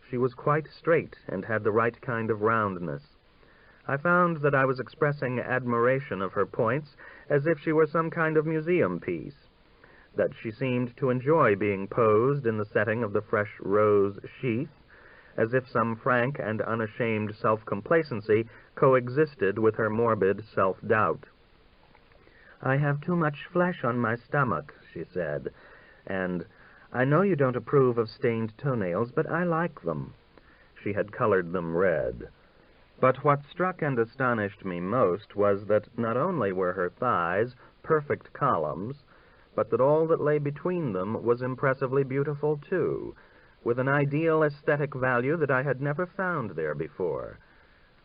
She was quite straight and had the right kind of roundness. I found that I was expressing admiration of her points as if she were some kind of museum piece, that she seemed to enjoy being posed in the setting of the fresh rose sheath, as if some frank and unashamed self-complacency coexisted with her morbid self-doubt. "I have too much flesh on my stomach," she said, and "I know you don't approve of stained toenails, but I like them." She had colored them red. But what struck and astonished me most was that not only were her thighs perfect columns, but that all that lay between them was impressively beautiful too, with an ideal aesthetic value that I had never found there before.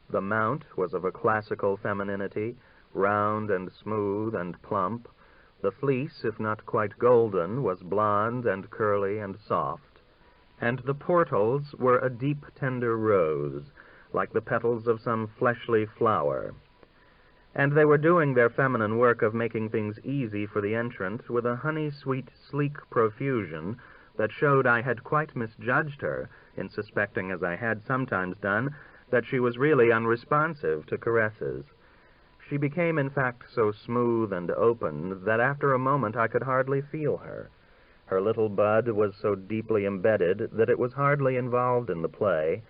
The mount was of a classical femininity, round and smooth and plump. The fleece, if not quite golden, was blonde and curly and soft, and the portals were a deep, tender rose, like the petals of some fleshly flower. And they were doing their feminine work of making things easy for the entrant with a honey-sweet, sleek profusion that showed I had quite misjudged her in suspecting, as I had sometimes done, that she was really unresponsive to caresses. She became, in fact, so smooth and open that after a moment I could hardly feel her. Her little bud was so deeply embedded that it was hardly involved in the play,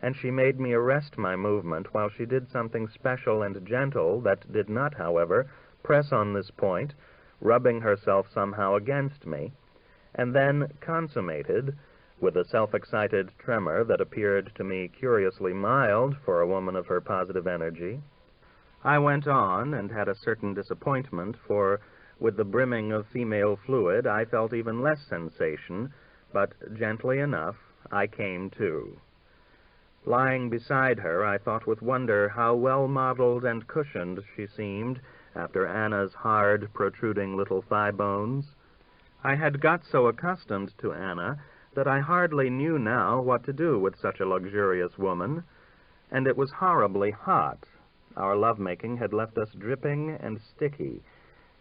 and she made me arrest my movement while she did something special and gentle that did not, however, press on this point, rubbing herself somehow against me, and then consummated, with a self-excited tremor that appeared to me curiously mild for a woman of her positive energy. I went on, and had a certain disappointment, for with the brimming of female fluid I felt even less sensation, but gently enough I came to. Lying beside her, I thought with wonder how well-modeled and cushioned she seemed after Anna's hard, protruding little thigh bones. I had got so accustomed to Anna that I hardly knew now what to do with such a luxurious woman, and it was horribly hot. Our lovemaking had left us dripping and sticky.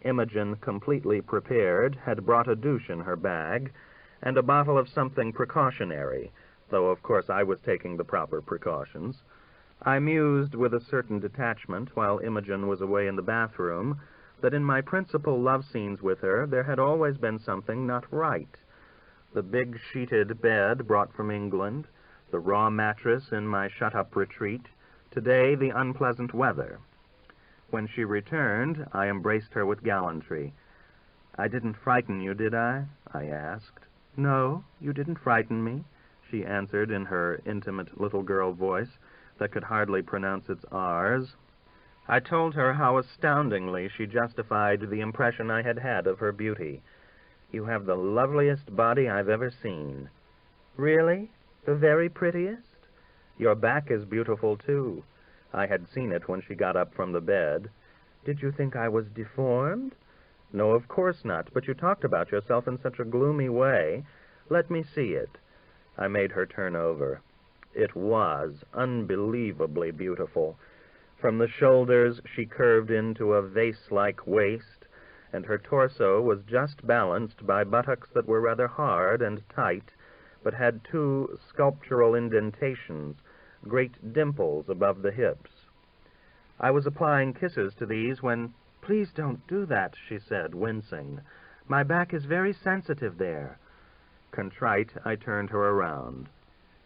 Imogen, completely prepared, had brought a douche in her bag, and a bottle of something precautionary, though of course I was taking the proper precautions. I mused with a certain detachment, while Imogen was away in the bathroom, that in my principal love scenes with her there had always been something not right. The big sheeted bed brought from England, the raw mattress in my shut-up retreat, today the unpleasant weather. When she returned, I embraced her with gallantry. "I didn't frighten you, did I?" I asked. "No, you didn't frighten me," she answered in her intimate little girl voice that could hardly pronounce its R's. I told her how astoundingly she justified the impression I had had of her beauty. "You have the loveliest body I've ever seen." "Really? The very prettiest? Your back is beautiful, too. I had seen it when she got up from the bed. Did you think I was deformed? No, of course not, but you talked about yourself in such a gloomy way. Let me see it. I made her turn over. It was unbelievably beautiful. From the shoulders, she curved into a vase-like waist, and her torso was just balanced by buttocks that were rather hard and tight, but had two sculptural indentations, great dimples above the hips. I was applying kisses to these when, "Please don't do that," she said, wincing. "My back is very sensitive there." Contrite, I turned her around.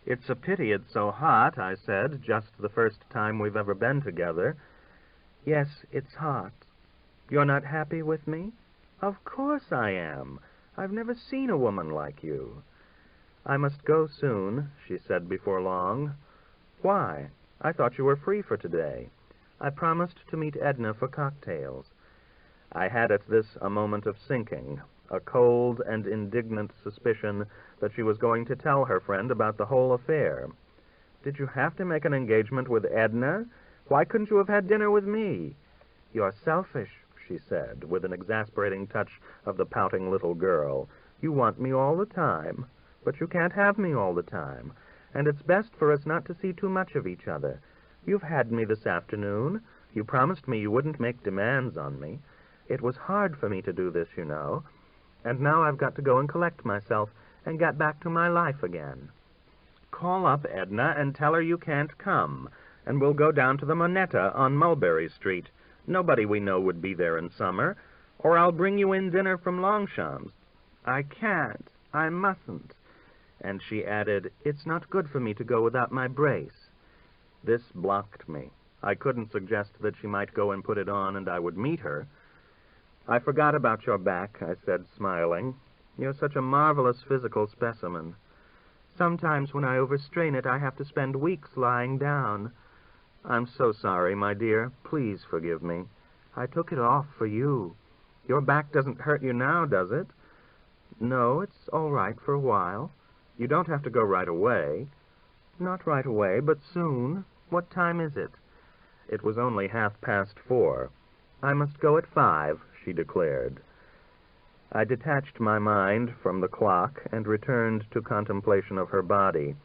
"It's a pity it's so hot," I said, "just the first time we've ever been together." "Yes, it's hot." "You're not happy with me?" "Of course I am. I've never seen a woman like you." "I must go soon," she said before long. "Why? I thought you were free for today." "I promised to meet Edna for cocktails." I had at this a moment of sinking, a cold and indignant suspicion that she was going to tell her friend about the whole affair. "Did you have to make an engagement with Edna? Why couldn't you have had dinner with me?" "You're selfish," she said, with an exasperating touch of the pouting little girl. "You want me all the time, but you can't have me all the time, and it's best for us not to see too much of each other. You've had me this afternoon. You promised me you wouldn't make demands on me. It was hard for me to do this, you know, and now I've got to go and collect myself and get back to my life again." "Call up Edna and tell her you can't come, and we'll go down to the Moneta on Mulberry Street. Nobody we know would be there in summer. Or I'll bring you in dinner from Longsham's." "I can't. I mustn't." And she added, "It's not good for me to go without my brace." This blocked me. I couldn't suggest that she might go and put it on and I would meet her. "I forgot about your back," I said, smiling. "You're such a marvelous physical specimen." "Sometimes when I overstrain it, I have to spend weeks lying down." "I'm so sorry, my dear. Please forgive me." "I took it off for you. Your back doesn't hurt you now, does it?" "No, it's all right for a while." "You don't have to go right away." "Not right away, but soon. What time is it?" It was only 4:30. "I must go at 5, she declared. I detached my mind from the clock and returned to contemplation of her body.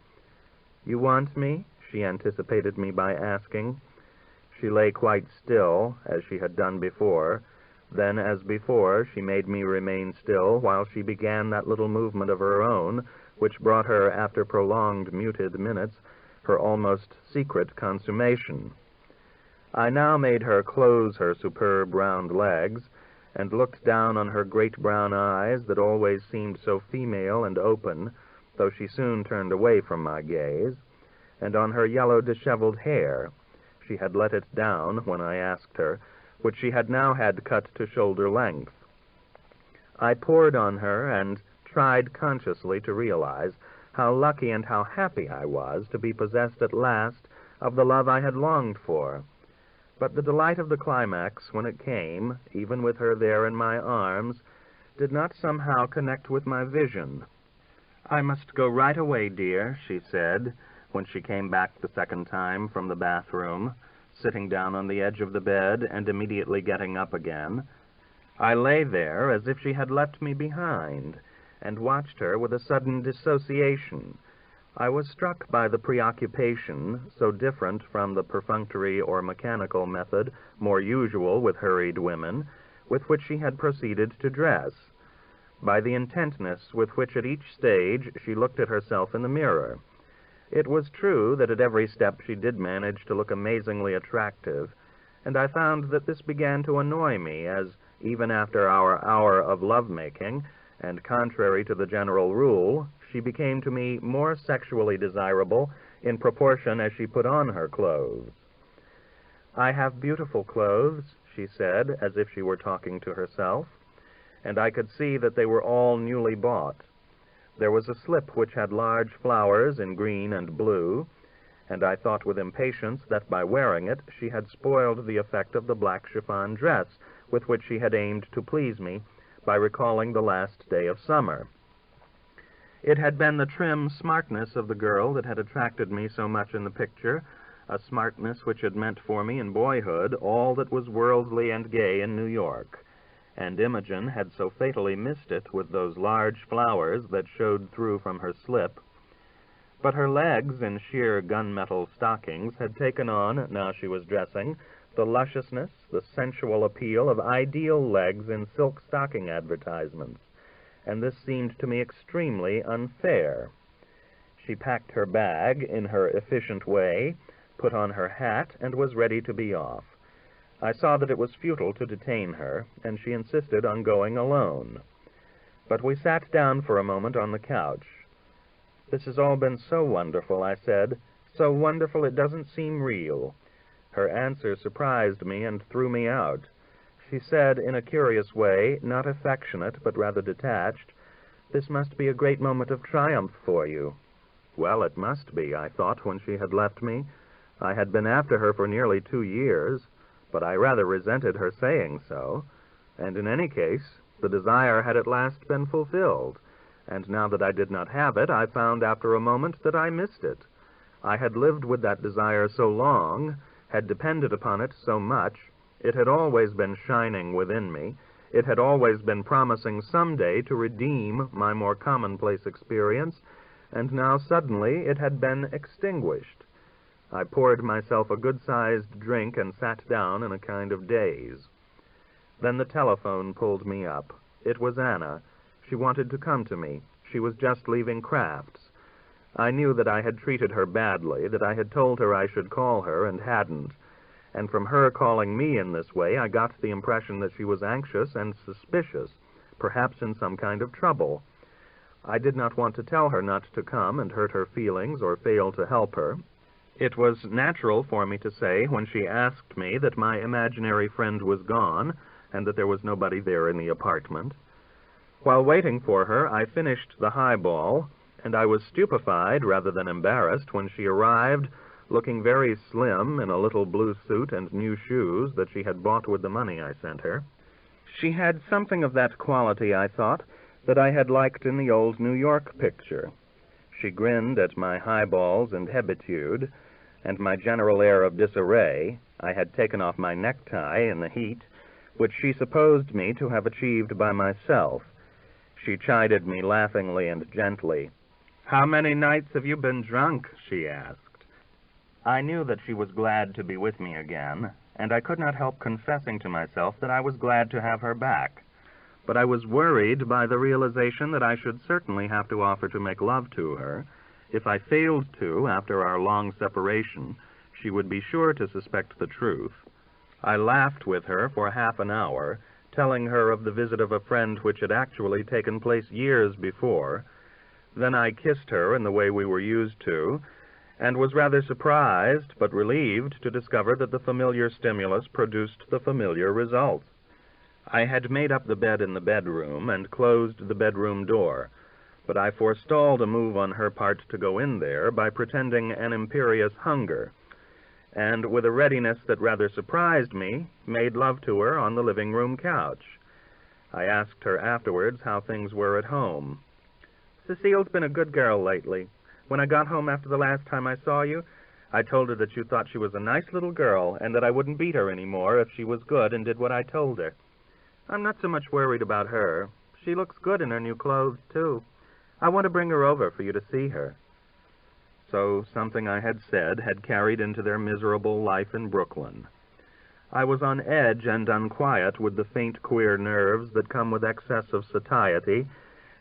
"You want me?" she anticipated me by asking. She lay quite still, as she had done before. Then, as before, she made me remain still while she began that little movement of her own, which brought her, after prolonged muted minutes, her almost secret consummation. I now made her close her superb round legs, and looked down on her great brown eyes that always seemed so female and open, though she soon turned away from my gaze, and on her yellow disheveled hair. She had let it down when I asked her, which she had now had cut to shoulder length. I pored on her and tried consciously to realize how lucky and how happy I was to be possessed at last of the love I had longed for. But the delight of the climax, when it came, even with her there in my arms, did not somehow connect with my vision. "I must go right away, dear," she said, when she came back the second time from the bathroom, sitting down on the edge of the bed and immediately getting up again. I lay there as if she had left me behind, and watched her with a sudden dissociation. I was struck by the preoccupation, so different from the perfunctory or mechanical method more usual with hurried women, with which she had proceeded to dress, by the intentness with which at each stage she looked at herself in the mirror. It was true that at every step she did manage to look amazingly attractive, and I found that this began to annoy me, as, even after our hour of love-making, and contrary to the general rule, she became to me more sexually desirable in proportion as she put on her clothes. "I have beautiful clothes," she said, as if she were talking to herself, and I could see that they were all newly bought. There was a slip which had large flowers in green and blue, and I thought with impatience that by wearing it she had spoiled the effect of the black chiffon dress with which she had aimed to please me by recalling the last day of summer. It had been the trim smartness of the girl that had attracted me so much in the picture, a smartness which had meant for me in boyhood all that was worldly and gay in New York, and Imogen had so fatally missed it with those large flowers that showed through from her slip. But her legs in sheer gunmetal stockings had taken on, now she was dressing, the lusciousness, the sensual appeal of ideal legs in silk stocking advertisements, and this seemed to me extremely unfair. She packed her bag in her efficient way, put on her hat, and was ready to be off. I saw that it was futile to detain her, and she insisted on going alone. But we sat down for a moment on the couch. "This has all been so wonderful," I said, "so wonderful it doesn't seem real." Her answer surprised me and threw me out. She said in a curious way, not affectionate, but rather detached, "This must be a great moment of triumph for you." Well, it must be, I thought, when she had left me. I had been after her for nearly 2 years, but I rather resented her saying so, and in any case, the desire had at last been fulfilled, and now that I did not have it, I found after a moment that I missed it. I had lived with that desire so long, had depended upon it so much, it had always been shining within me, it had always been promising someday to redeem my more commonplace experience, and now suddenly it had been extinguished. I poured myself a good-sized drink and sat down in a kind of daze. Then the telephone pulled me up. It was Anna. She wanted to come to me. She was just leaving Kraft's. I knew that I had treated her badly, that I had told her I should call her and hadn't, and from her calling me in this way I got the impression that she was anxious and suspicious, perhaps in some kind of trouble. I did not want to tell her not to come and hurt her feelings or fail to help her. It was natural for me to say, when she asked me, that my imaginary friend was gone, and that there was nobody there in the apartment. While waiting for her, I finished the highball, and I was stupefied rather than embarrassed when she arrived, looking very slim in a little blue suit and new shoes that she had bought with the money I sent her. She had something of that quality, I thought, that I had liked in the old New York picture. She grinned at my highballs and hebitude, and my general air of disarray. I had taken off my necktie in the heat, which she supposed me to have achieved by myself. She chided me laughingly and gently. "How many nights have you been drunk?" she asked. I knew that she was glad to be with me again, and I could not help confessing to myself that I was glad to have her back. But I was worried by the realization that I should certainly have to offer to make love to her. If I failed to, after our long separation, she would be sure to suspect the truth. I laughed with her for half an hour, telling her of the visit of a friend which had actually taken place years before. Then I kissed her in the way we were used to, and was rather surprised but relieved to discover that the familiar stimulus produced the familiar results. I had made up the bed in the bedroom and closed the bedroom door, but I forestalled a move on her part to go in there by pretending an imperious hunger, and with a readiness that rather surprised me, made love to her on the living-room couch. I asked her afterwards how things were at home. "Cecile's been a good girl lately. When I got home after the last time I saw you, I told her that you thought she was a nice little girl, and that I wouldn't beat her any more if she was good and did what I told her. I'm not so much worried about her. She looks good in her new clothes, too. I want to bring her over for you to see her." So something I had said had carried into their miserable life in Brooklyn. I was on edge and unquiet with the faint, queer nerves that come with excess of satiety,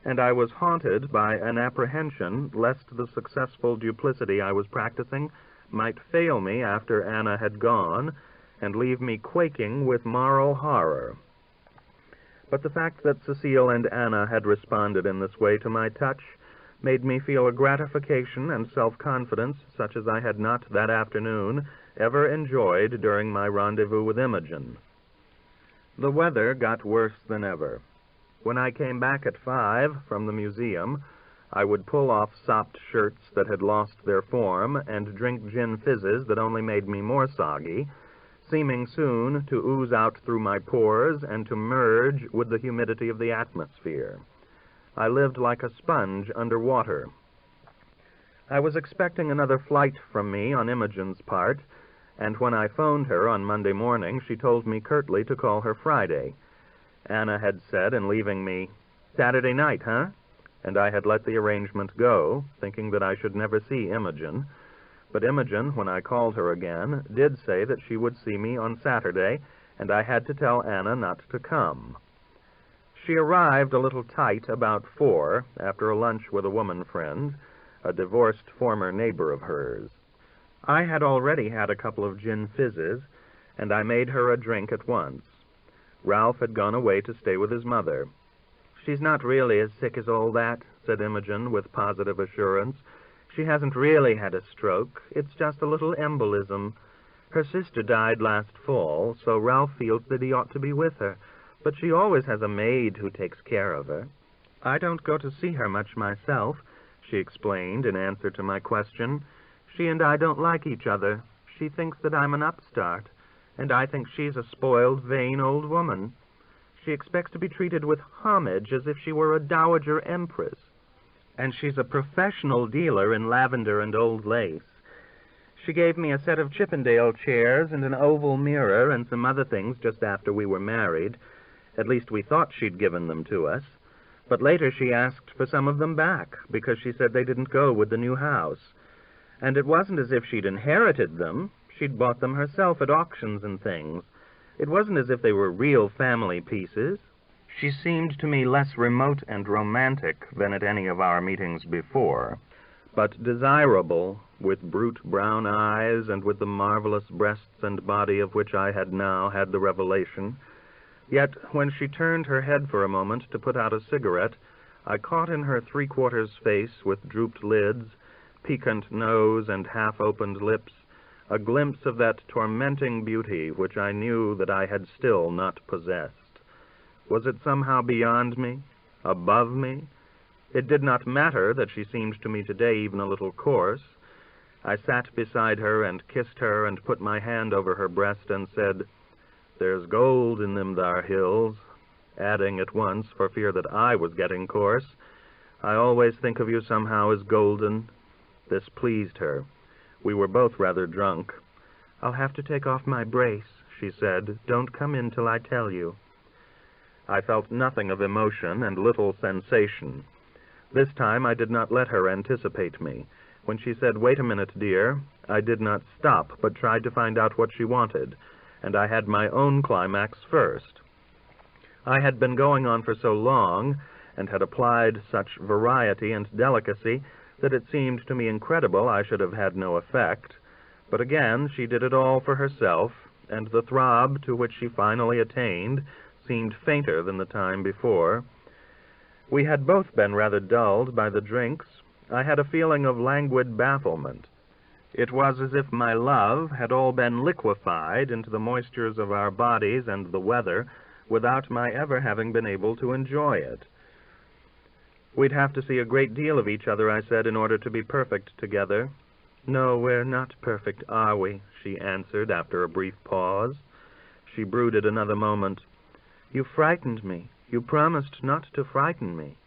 and I was haunted by an apprehension lest the successful duplicity I was practicing might fail me after Anna had gone, and leave me quaking with moral horror. But the fact that Cecile and Anna had responded in this way to my touch made me feel a gratification and self-confidence such as I had not that afternoon ever enjoyed during my rendezvous with Imogen. The weather got worse than ever. When I came back at 5 from the museum, I would pull off sopped shirts that had lost their form and drink gin fizzes that only made me more soggy, seeming soon to ooze out through my pores and to merge with the humidity of the atmosphere. I lived like a sponge under water. I was expecting another flight from me on Imogen's part, and when I phoned her on Monday morning, she told me curtly to call her Friday. Anna had said in leaving me, "Saturday night, huh?" And I had let the arrangement go, thinking that I should never see Imogen. But Imogen, when I called her again, did say that she would see me on Saturday, and I had to tell Anna not to come. She arrived a little tight about 4, after a lunch with a woman friend, a divorced former neighbor of hers. I had already had a couple of gin fizzes, and I made her a drink at once. Ralph had gone away to stay with his mother. "She's not really as sick as all that," said Imogen with positive assurance. "She hasn't really had a stroke. It's just a little embolism. Her sister died last fall, so Ralph feels that he ought to be with her, but she always has a maid who takes care of her. I don't go to see her much myself," she explained in answer to my question. "She and I don't like each other. She thinks that I'm an upstart, and I think she's a spoiled, vain old woman. She expects to be treated with homage as if she were a dowager empress. And she's a professional dealer in lavender and old lace. She gave me a set of Chippendale chairs and an oval mirror and some other things just after we were married. At least we thought she'd given them to us. But later she asked for some of them back, because she said they didn't go with the new house. And it wasn't as if she'd inherited them. She'd bought them herself at auctions and things. It wasn't as if they were real family pieces. She seemed to me less remote and romantic than at any of our meetings before, but desirable, with brute brown eyes and with the marvelous breasts and body of which I had now had the revelation. Yet, when she turned her head for a moment to put out a cigarette, I caught in her three-quarters face with drooped lids, piquant nose, and half-opened lips, a glimpse of that tormenting beauty which I knew that I had still not possessed. Was it somehow beyond me, above me? It did not matter that she seemed to me today even a little coarse. I sat beside her and kissed her and put my hand over her breast and said, "There's gold in them thar hills," adding at once, for fear that I was getting coarse, "I always think of you somehow as golden." This pleased her. We were both rather drunk. "I'll have to take off my brace," she said. "Don't come in till I tell you." I felt nothing of emotion and little sensation. This time I did not let her anticipate me. When she said, "Wait a minute, dear," I did not stop, but tried to find out what she wanted, and I had my own climax first. I had been going on for so long, and had applied such variety and delicacy, that it seemed to me incredible I should have had no effect. But again, she did it all for herself, and the throb to which she finally attained seemed fainter than the time before. We had both been rather dulled by the drinks. I had a feeling of languid bafflement. It was as if my love had all been liquefied into the moistures of our bodies and the weather, without my ever having been able to enjoy it. "We'd have to see a great deal of each other," I said, "in order to be perfect together." "No, we're not perfect, are we?" she answered after a brief pause. She brooded another moment. "You frightened me. You promised not to frighten me."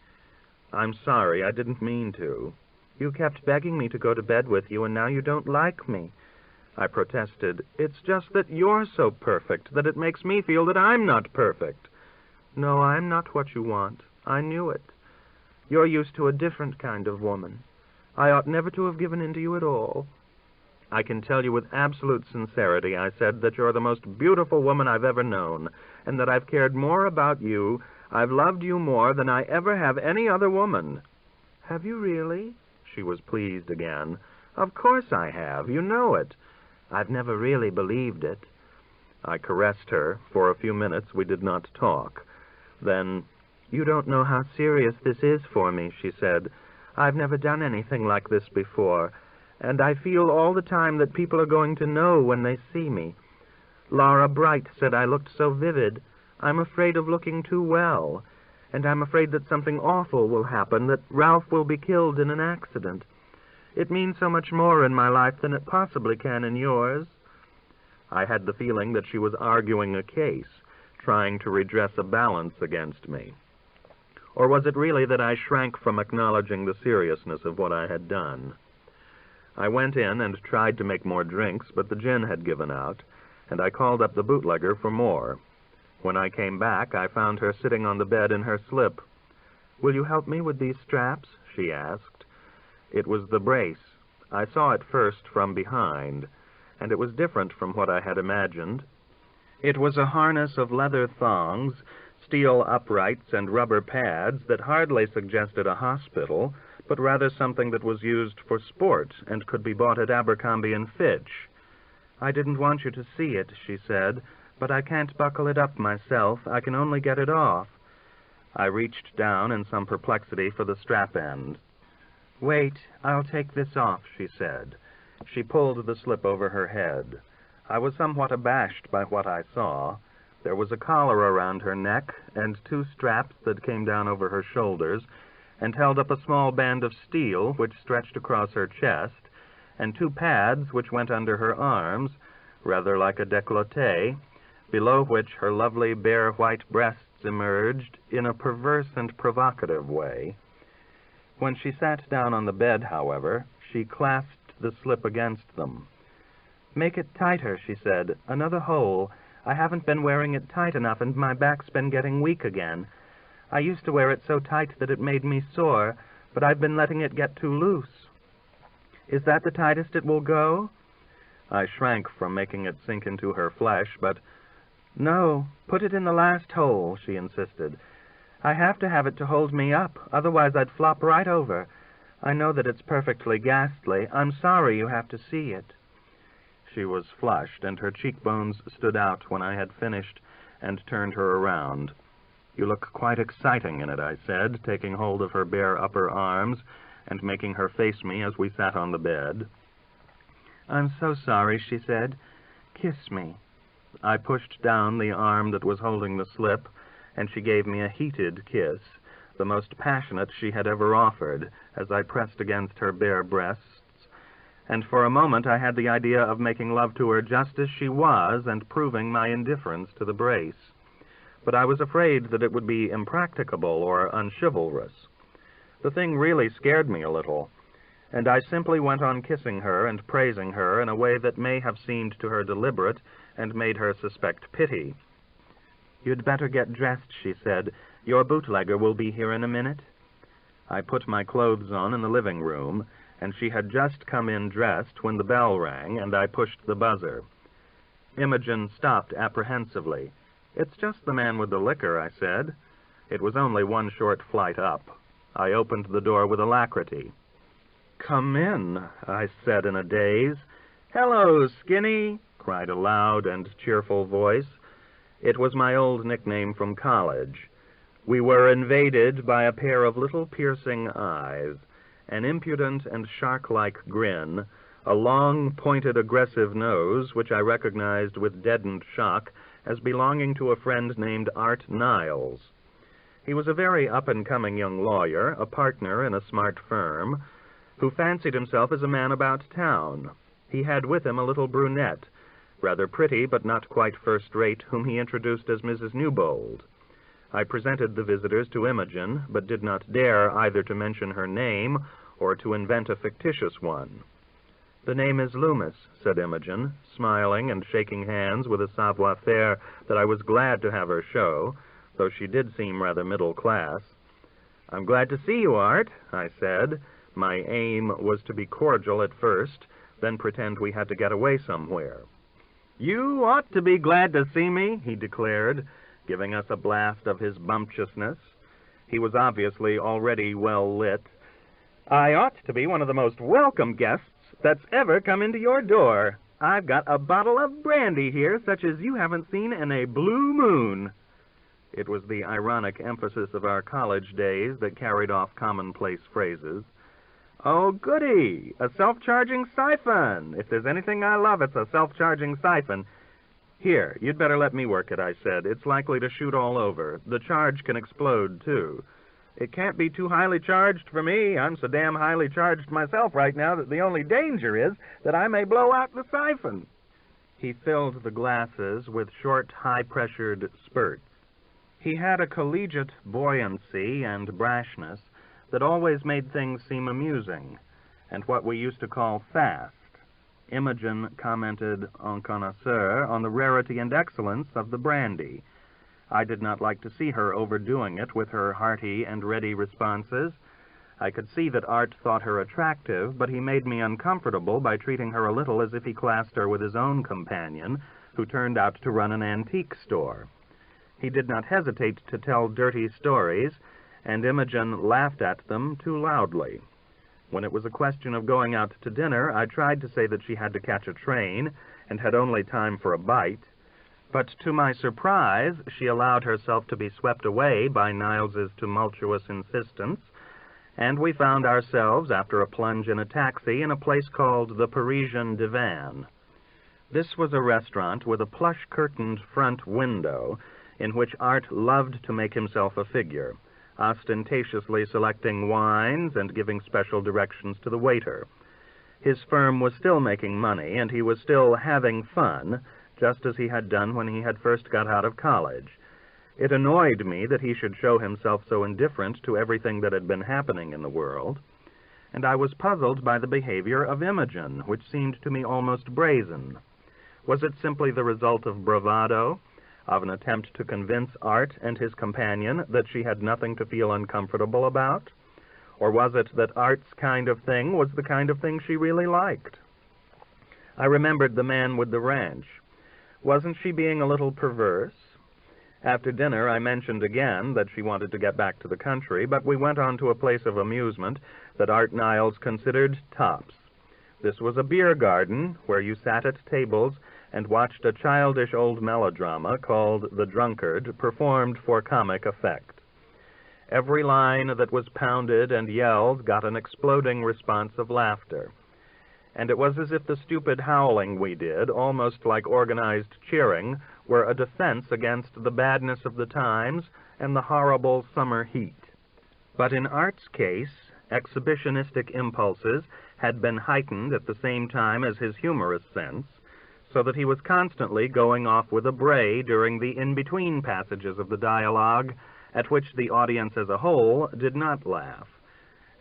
"I'm sorry, I didn't mean to." "You kept begging me to go to bed with you, and now you don't like me." I protested. "It's just that you're so perfect that it makes me feel that I'm not perfect." "No, I'm not what you want. I knew it. You're used to a different kind of woman. I ought never to have given in to you at all." "I can tell you with absolute sincerity," I said, "that you're the most beautiful woman I've ever known, and that I've cared more about you, I've loved you more than I ever have any other woman." "Have you really?" She was pleased again. "Of course I have. You know it." "I've never really believed it." I caressed her. For a few minutes we did not talk. Then, "You don't know how serious this is for me," she said. "I've never done anything like this before, and I feel all the time that people are going to know when they see me. Laura Bright said I looked so vivid. I'm afraid of looking too well, and I'm afraid that something awful will happen, that Ralph will be killed in an accident. It means so much more in my life than it possibly can in yours." I had the feeling that she was arguing a case, trying to redress a balance against me. Or was it really that I shrank from acknowledging the seriousness of what I had done? I went in and tried to make more drinks, but the gin had given out, and I called up the bootlegger for more. When I came back, I found her sitting on the bed in her slip. "Will you help me with these straps?" she asked. It was the brace. I saw it first from behind, and it was different from what I had imagined. It was a harness of leather thongs, steel uprights, and rubber pads that hardly suggested a hospital, but rather something that was used for sport and could be bought at Abercrombie & Fitch. "I didn't want you to see it," she said, "but I can't buckle it up myself. I can only get it off." I reached down in some perplexity for the strap end. "Wait, I'll take this off," she said. She pulled the slip over her head. I was somewhat abashed by what I saw. There was a collar around her neck, and 2 straps that came down over her shoulders, and held up a small band of steel which stretched across her chest, and 2 pads which went under her arms, rather like a décolleté, below which her lovely bare white breasts emerged in a perverse and provocative way. When she sat down on the bed, however, she clasped the slip against them. "Make it tighter," she said. "Another hole. I haven't been wearing it tight enough, and my back's been getting weak again. I used to wear it so tight that it made me sore, but I've been letting it get too loose." "Is that the tightest it will go?" I shrank from making it sink into her flesh, but "No, put it in the last hole," she insisted. "I have to have it to hold me up, otherwise I'd flop right over. I know that it's perfectly ghastly. I'm sorry you have to see it." She was flushed, and her cheekbones stood out when I had finished and turned her around. "You look quite exciting in it," I said, taking hold of her bare upper arms and making her face me as we sat on the bed. "I'm so sorry," she said. "Kiss me." I pushed down the arm that was holding the slip, and she gave me a heated kiss, the most passionate she had ever offered, as I pressed against her bare breasts, and for a moment I had the idea of making love to her just as she was and proving my indifference to the brace. But I was afraid that it would be impracticable or unchivalrous. The thing really scared me a little, and I simply went on kissing her and praising her in a way that may have seemed to her deliberate and made her suspect pity. "You'd better get dressed," she said. "Your bootlegger will be here in a minute." I put my clothes on in the living room, and she had just come in dressed when the bell rang, and I pushed the buzzer. Imogen stopped apprehensively. "It's just the man with the liquor," I said. It was only 1 short flight up. I opened the door with alacrity. "Come in," I said in a daze. "Hello, Skinny," cried a loud and cheerful voice. It was my old nickname from college. We were invaded by a pair of little piercing eyes, an impudent and shark-like grin, a long, pointed, aggressive nose, which I recognized with deadened shock as belonging to a friend named Art Niles. He was a very up-and-coming young lawyer, a partner in a smart firm, who fancied himself as a man about town. He had with him a little brunette, rather pretty but not quite first-rate, whom he introduced as Mrs. Newbold. I presented the visitors to Imogen, but did not dare either to mention her name or to invent a fictitious one. "The name is Loomis," said Imogen, smiling and shaking hands with a savoir-faire that I was glad to have her show, though she did seem rather middle class. "I'm glad to see you, Art," I said. My aim was to be cordial at first, then pretend we had to get away somewhere. "You ought to be glad to see me," he declared, giving us a blast of his bumptiousness. He was obviously already well lit. "I ought to be one of the most welcome guests that's ever come into your door. I've got a bottle of brandy here, such as you haven't seen in a blue moon." It was the ironic emphasis of our college days that carried off commonplace phrases. "Oh, goody! A self-charging siphon! If there's anything I love, it's a self-charging siphon. Here, you'd better let me work it," I said. "It's likely to shoot all over. The charge can explode, too." "It can't be too highly charged for me. I'm so damn highly charged myself right now that the only danger is that I may blow out the siphon." He filled the glasses with short, high-pressured spurts. He had a collegiate buoyancy and brashness that always made things seem amusing, and what we used to call fast. Imogen commented en connoisseur on the rarity and excellence of the brandy. I did not like to see her overdoing it with her hearty and ready responses. I could see that Art thought her attractive, but he made me uncomfortable by treating her a little as if he classed her with his own companion, who turned out to run an antique store. He did not hesitate to tell dirty stories, and Imogen laughed at them too loudly. When it was a question of going out to dinner, I tried to say that she had to catch a train and had only time for a bite, but to my surprise, she allowed herself to be swept away by Niles's tumultuous insistence, and we found ourselves, after a plunge in a taxi, in a place called the Parisian Divan. This was a restaurant with a plush-curtained front window in which Art loved to make himself a figure, ostentatiously selecting wines and giving special directions to the waiter. His firm was still making money, and he was still having fun, just as he had done when he had first got out of college. It annoyed me that he should show himself so indifferent to everything that had been happening in the world, and I was puzzled by the behavior of Imogen, which seemed to me almost brazen. Was it simply the result of bravado, of an attempt to convince Art and his companion that she had nothing to feel uncomfortable about? Or was it that Art's kind of thing was the kind of thing she really liked? I remembered the man with the ranch. Wasn't she being a little perverse? After dinner, I mentioned again that she wanted to get back to the country, but we went on to a place of amusement that Art Niles considered tops. This was a beer garden where you sat at tables and watched a childish old melodrama called The Drunkard, performed for comic effect. Every line that was pounded and yelled got an exploding response of laughter, and it was as if the stupid howling we did, almost like organized cheering, were a defense against the badness of the times and the horrible summer heat. But in Art's case, exhibitionistic impulses had been heightened at the same time as his humorous sense, so that he was constantly going off with a bray during the in-between passages of the dialogue, at which the audience as a whole did not laugh.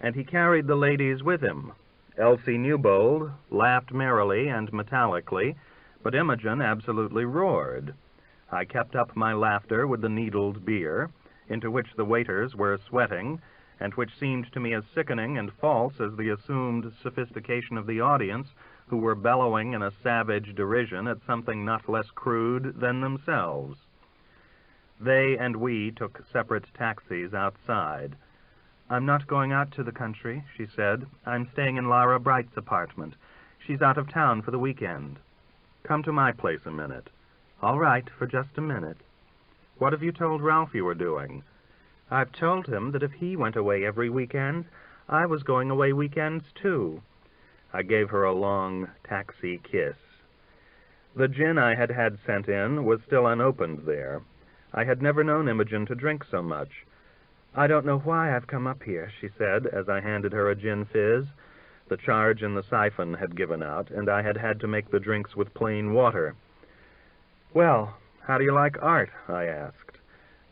And he carried the ladies with him. Elsie Newbold laughed merrily and metallically, but Imogen absolutely roared. I kept up my laughter with the needled beer, into which the waiters were sweating, and which seemed to me as sickening and false as the assumed sophistication of the audience, who were bellowing in a savage derision at something not less crude than themselves. They and we took separate taxis outside. "I'm not going out to the country," she said. "I'm staying in Lara Bright's apartment. She's out of town for the weekend." "Come to my place a minute." "All right, for just a minute." "What have you told Ralph you were doing?" "I've told him that if he went away every weekend, I was going away weekends too." I gave her a long taxi kiss. The gin I had had sent in was still unopened there. I had never known Imogen to drink so much. "I don't know why I've come up here," she said, as I handed her a gin fizz. The charge in the siphon had given out, and I had had to make the drinks with plain water. "Well, how do you like Art?" I asked.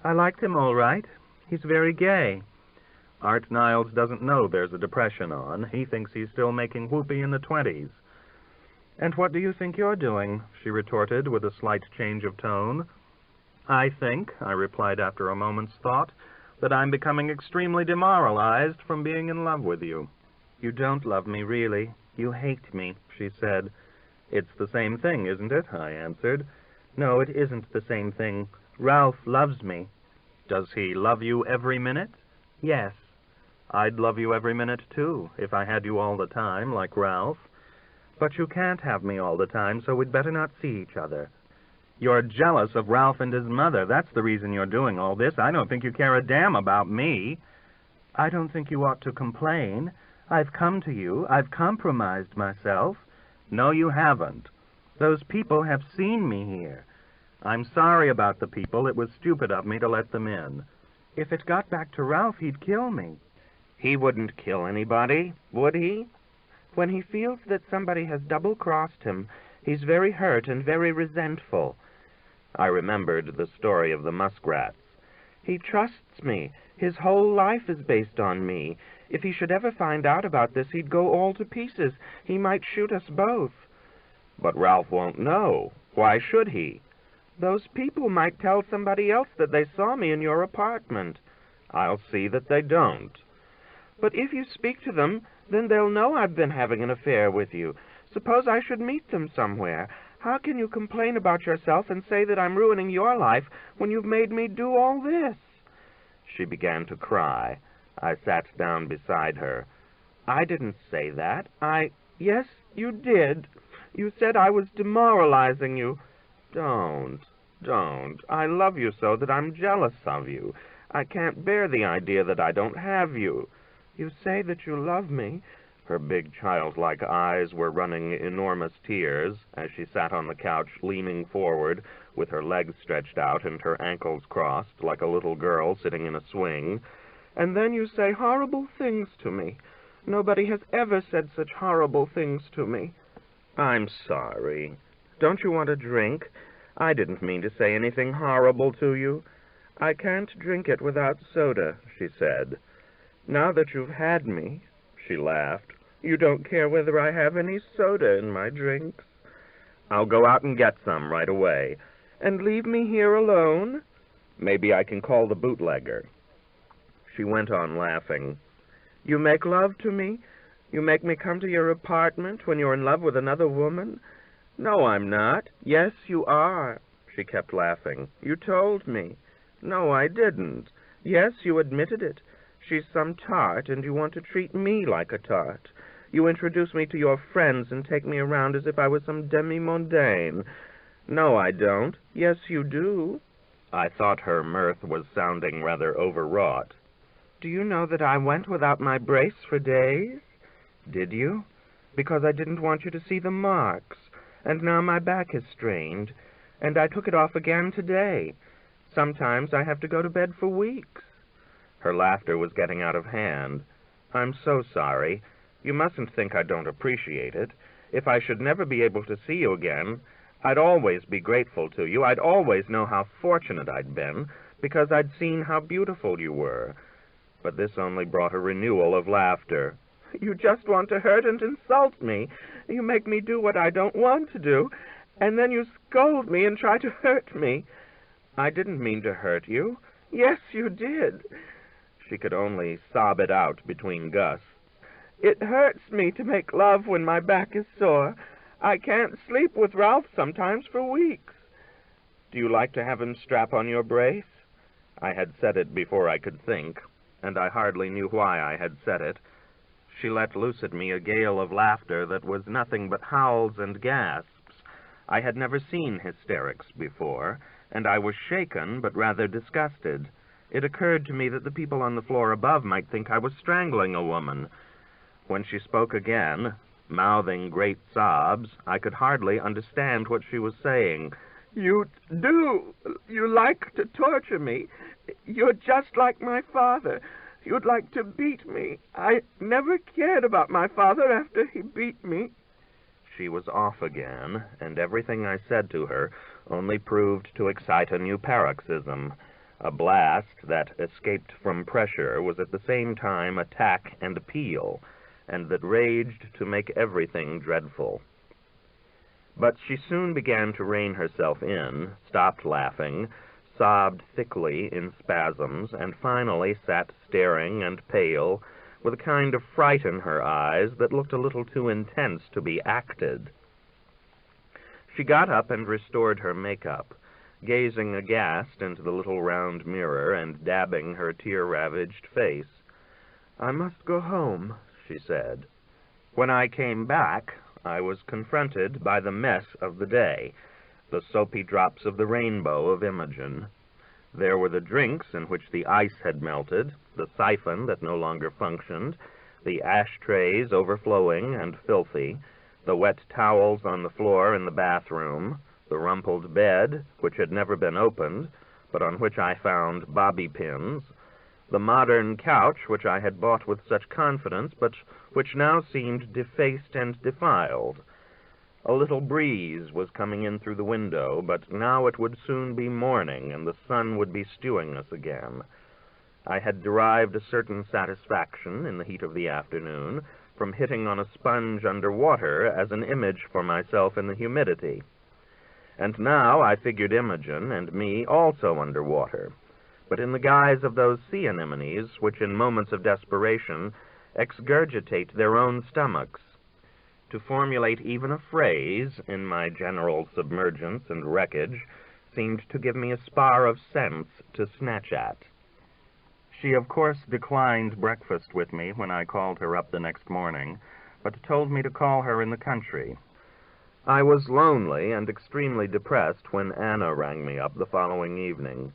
"I liked him all right. He's very gay." "Art Niles doesn't know there's a depression on. He thinks he's still making whoopee in the 20s. "And what do you think you're doing?" she retorted with a slight change of tone. "I think," I replied after a moment's thought, "that I'm becoming extremely demoralized from being in love with you." "You don't love me, really. You hate me," she said. "It's the same thing, isn't it?" I answered. "No, it isn't the same thing. Ralph loves me." "Does he love you every minute?" "Yes." "I'd love you every minute, too, if I had you all the time, like Ralph." "But you can't have me all the time, so we'd better not see each other." "You're jealous of Ralph and his mother. That's the reason you're doing all this. I don't think you care a damn about me." "I don't think you ought to complain. I've come to you. I've compromised myself." "No, you haven't." "Those people have seen me here." "I'm sorry about the people. It was stupid of me to let them in." "If it got back to Ralph, he'd kill me." "He wouldn't kill anybody, would he?" "When he feels that somebody has double-crossed him, he's very hurt and very resentful." I remembered the story of the muskrats. He trusts me. His whole life is based on me. If he should ever find out about this, he'd go all to pieces. He might shoot us both." "But Ralph won't know. Why should he?" "Those people might tell somebody else that they saw me in your apartment." "I'll see that they don't." "But if you speak to them, then they'll know I've been having an affair with you. Suppose I should meet them somewhere. How can you complain about yourself and say that I'm ruining your life when you've made me do all this?" She began to cry. I sat down beside her. "I didn't say that. Yes, you did. You said I was demoralizing you." Don't. I love you so that I'm jealous of you. I can't bear the idea that I don't have you." "You say that you love me." Her big childlike eyes were running enormous tears as she sat on the couch leaning forward with her legs stretched out and her ankles crossed like a little girl sitting in a swing. "And then you say horrible things to me. Nobody has ever said such horrible things to me." "I'm sorry. Don't you want a drink? I didn't mean to say anything horrible to you." "I can't drink it without soda," she said. "Now that you've had me," she laughed, "you don't care whether I have any soda in my drinks." "I'll go out and get some right away." "And leave me here alone?" "Maybe I can call the bootlegger." She went on laughing. "You make love to me? You make me come to your apartment when you're in love with another woman?" "No, I'm not." "Yes, you are." She kept laughing. "You told me." "No, I didn't." "Yes, you admitted it. She's some tart, and you want to treat me like a tart. You introduce me to your friends and take me around as if I was some demi-mondaine." "No, I don't." "Yes, you do." I thought her mirth was sounding rather overwrought. "Do you know that I went without my brace for days?" "Did you?" "Because I didn't want you to see the marks, and now my back is strained, and I took it off again today. Sometimes I have to go to bed for weeks." Her laughter was getting out of hand. "I'm so sorry. You mustn't think I don't appreciate it. If I should never be able to see you again, I'd always be grateful to you. I'd always know how fortunate I'd been, because I'd seen how beautiful you were." But this only brought a renewal of laughter. "You just want to hurt and insult me. You make me do what I don't want to do, and then you scold me and try to hurt me." "I didn't mean to hurt you." "Yes, you did." She could only sob it out between gusts. "It hurts me to make love when my back is sore. I can't sleep with Ralph sometimes for weeks." "Do you like to have him strap on your brace?" I had said it before I could think, and I hardly knew why I had said it. She let loose at me a gale of laughter that was nothing but howls and gasps. I had never seen hysterics before, and I was shaken but rather disgusted. It occurred to me that the people on the floor above might think I was strangling a woman. When she spoke again, mouthing great sobs, I could hardly understand what she was saying. "You do. You like to torture me. You're just like my father. You'd like to beat me. I never cared about my father after he beat me." She was off again, and everything I said to her only proved to excite a new paroxysm. A blast that escaped from pressure was at the same time attack and appeal, and that raged to make everything dreadful. But she soon began to rein herself in, stopped laughing, sobbed thickly in spasms, and finally sat staring and pale, with a kind of fright in her eyes that looked a little too intense to be acted. She got up and restored her makeup, gazing aghast into the little round mirror and dabbing her tear-ravaged face. "I must go home," she said. When I came back, I was confronted by the mess of the day, the soapy drops of the rainbow of Imogen. There were the drinks in which the ice had melted, the siphon that no longer functioned, the ashtrays overflowing and filthy, the wet towels on the floor in the bathroom, the rumpled bed, which had never been opened, but on which I found bobby pins, the modern couch which I had bought with such confidence, but which now seemed defaced and defiled. A little breeze was coming in through the window, but now it would soon be morning, and the sun would be stewing us again. I had derived a certain satisfaction in the heat of the afternoon from hitting on a sponge under water as an image for myself in the humidity. And now I figured Imogen and me also under water, but in the guise of those sea anemones which in moments of desperation excurgitate their own stomachs. To formulate even a phrase in my general submergence and wreckage seemed to give me a spar of sense to snatch at. She, of course, declined breakfast with me when I called her up the next morning, but told me to call her in the country. I was lonely and extremely depressed when Anna rang me up the following evening.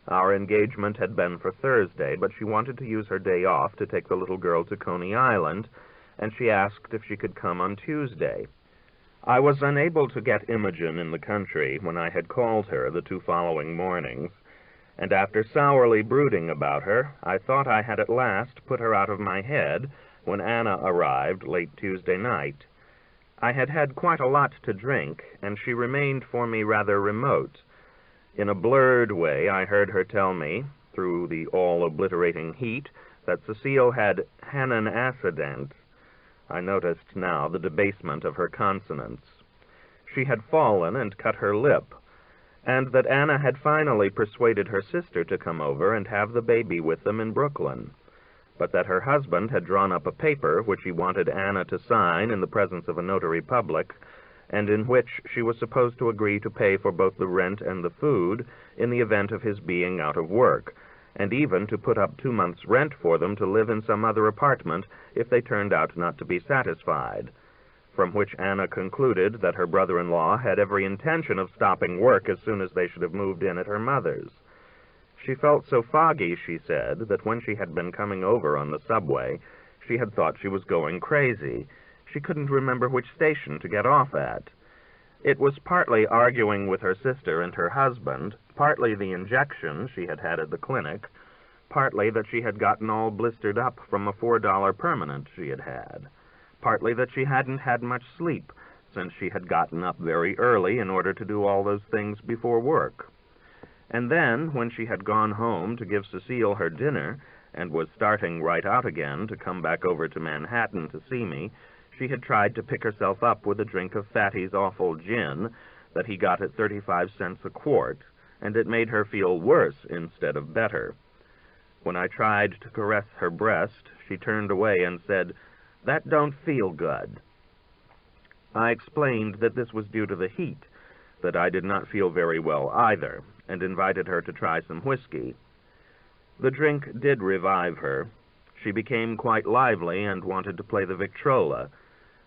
Our engagement had been for Thursday, but she wanted to use her day off to take the little girl to Coney Island, and she asked if she could come on Tuesday. I was unable to get Imogen in the country when I had called her the 2 following mornings, and after sourly brooding about her, I thought I had at last put her out of my head when Anna arrived late Tuesday night. I had had quite a lot to drink, and she remained for me rather remote. In a blurred way, I heard her tell me, through the all-obliterating heat, that Cecile had Hannan accident. I noticed now the debasement of her consonants. She had fallen and cut her lip, and that Anna had finally persuaded her sister to come over and have the baby with them in Brooklyn, but that her husband had drawn up a paper which he wanted Anna to sign in the presence of a notary public, and in which she was supposed to agree to pay for both the rent and the food in the event of his being out of work, and even to put up 2 months' rent for them to live in some other apartment if they turned out not to be satisfied, from which Anna concluded that her brother-in-law had every intention of stopping work as soon as they should have moved in at her mother's. She felt so foggy, she said, that when she had been coming over on the subway, she had thought she was going crazy. She couldn't remember which station to get off at. It was partly arguing with her sister and her husband, partly the injection she had had at the clinic, partly that she had gotten all blistered up from a $4 permanent she had had, partly that she hadn't had much sleep, since she had gotten up very early in order to do all those things before work. And then, when she had gone home to give Cecile her dinner, and was starting right out again to come back over to Manhattan to see me, she had tried to pick herself up with a drink of Fatty's awful gin that he got at 35 cents a quart, and it made her feel worse instead of better. When I tried to caress her breast, she turned away and said, "That don't feel good." I explained that this was due to the heat, that I did not feel very well either, and invited her to try some whiskey. The drink did revive her. She became quite lively and wanted to play the Victrola.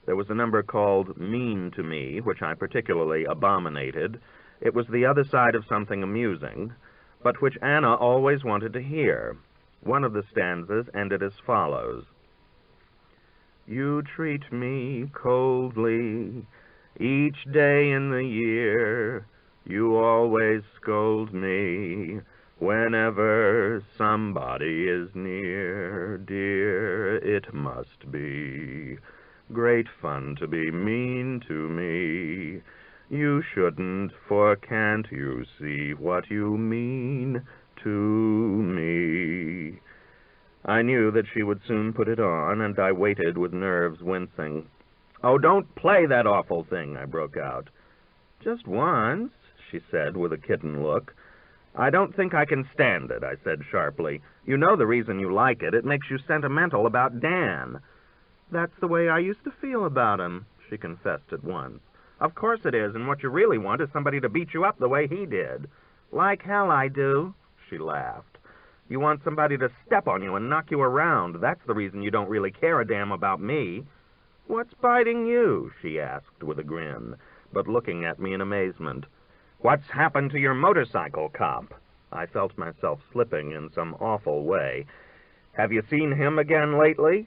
There was a number called Mean to Me, which I particularly abominated. It was the other side of something amusing, but which Anna always wanted to hear. One of the stanzas ended as follows. "You treat me coldly each day in the year. You always scold me whenever somebody is near. Dear, it must be great fun to be mean to me. You shouldn't, for can't you see what you mean to me?" I knew that she would soon put it on, and I waited with nerves wincing. "Oh, don't play that awful thing," I broke out. "Just once," she said with a kitten look. "I don't think I can stand it," I said sharply. "You know the reason you like it. It makes you sentimental about Dan." "That's the way I used to feel about him," she confessed at once. "Of course it is, and what you really want is somebody to beat you up the way he did." "Like hell I do," she laughed. "You want somebody to step on you and knock you around. That's the reason you don't really care a damn about me." "What's biting you?" she asked with a grin, but looking at me in amazement. "What's happened to your motorcycle cop?" I felt myself slipping in some awful way. "Have you seen him again lately?"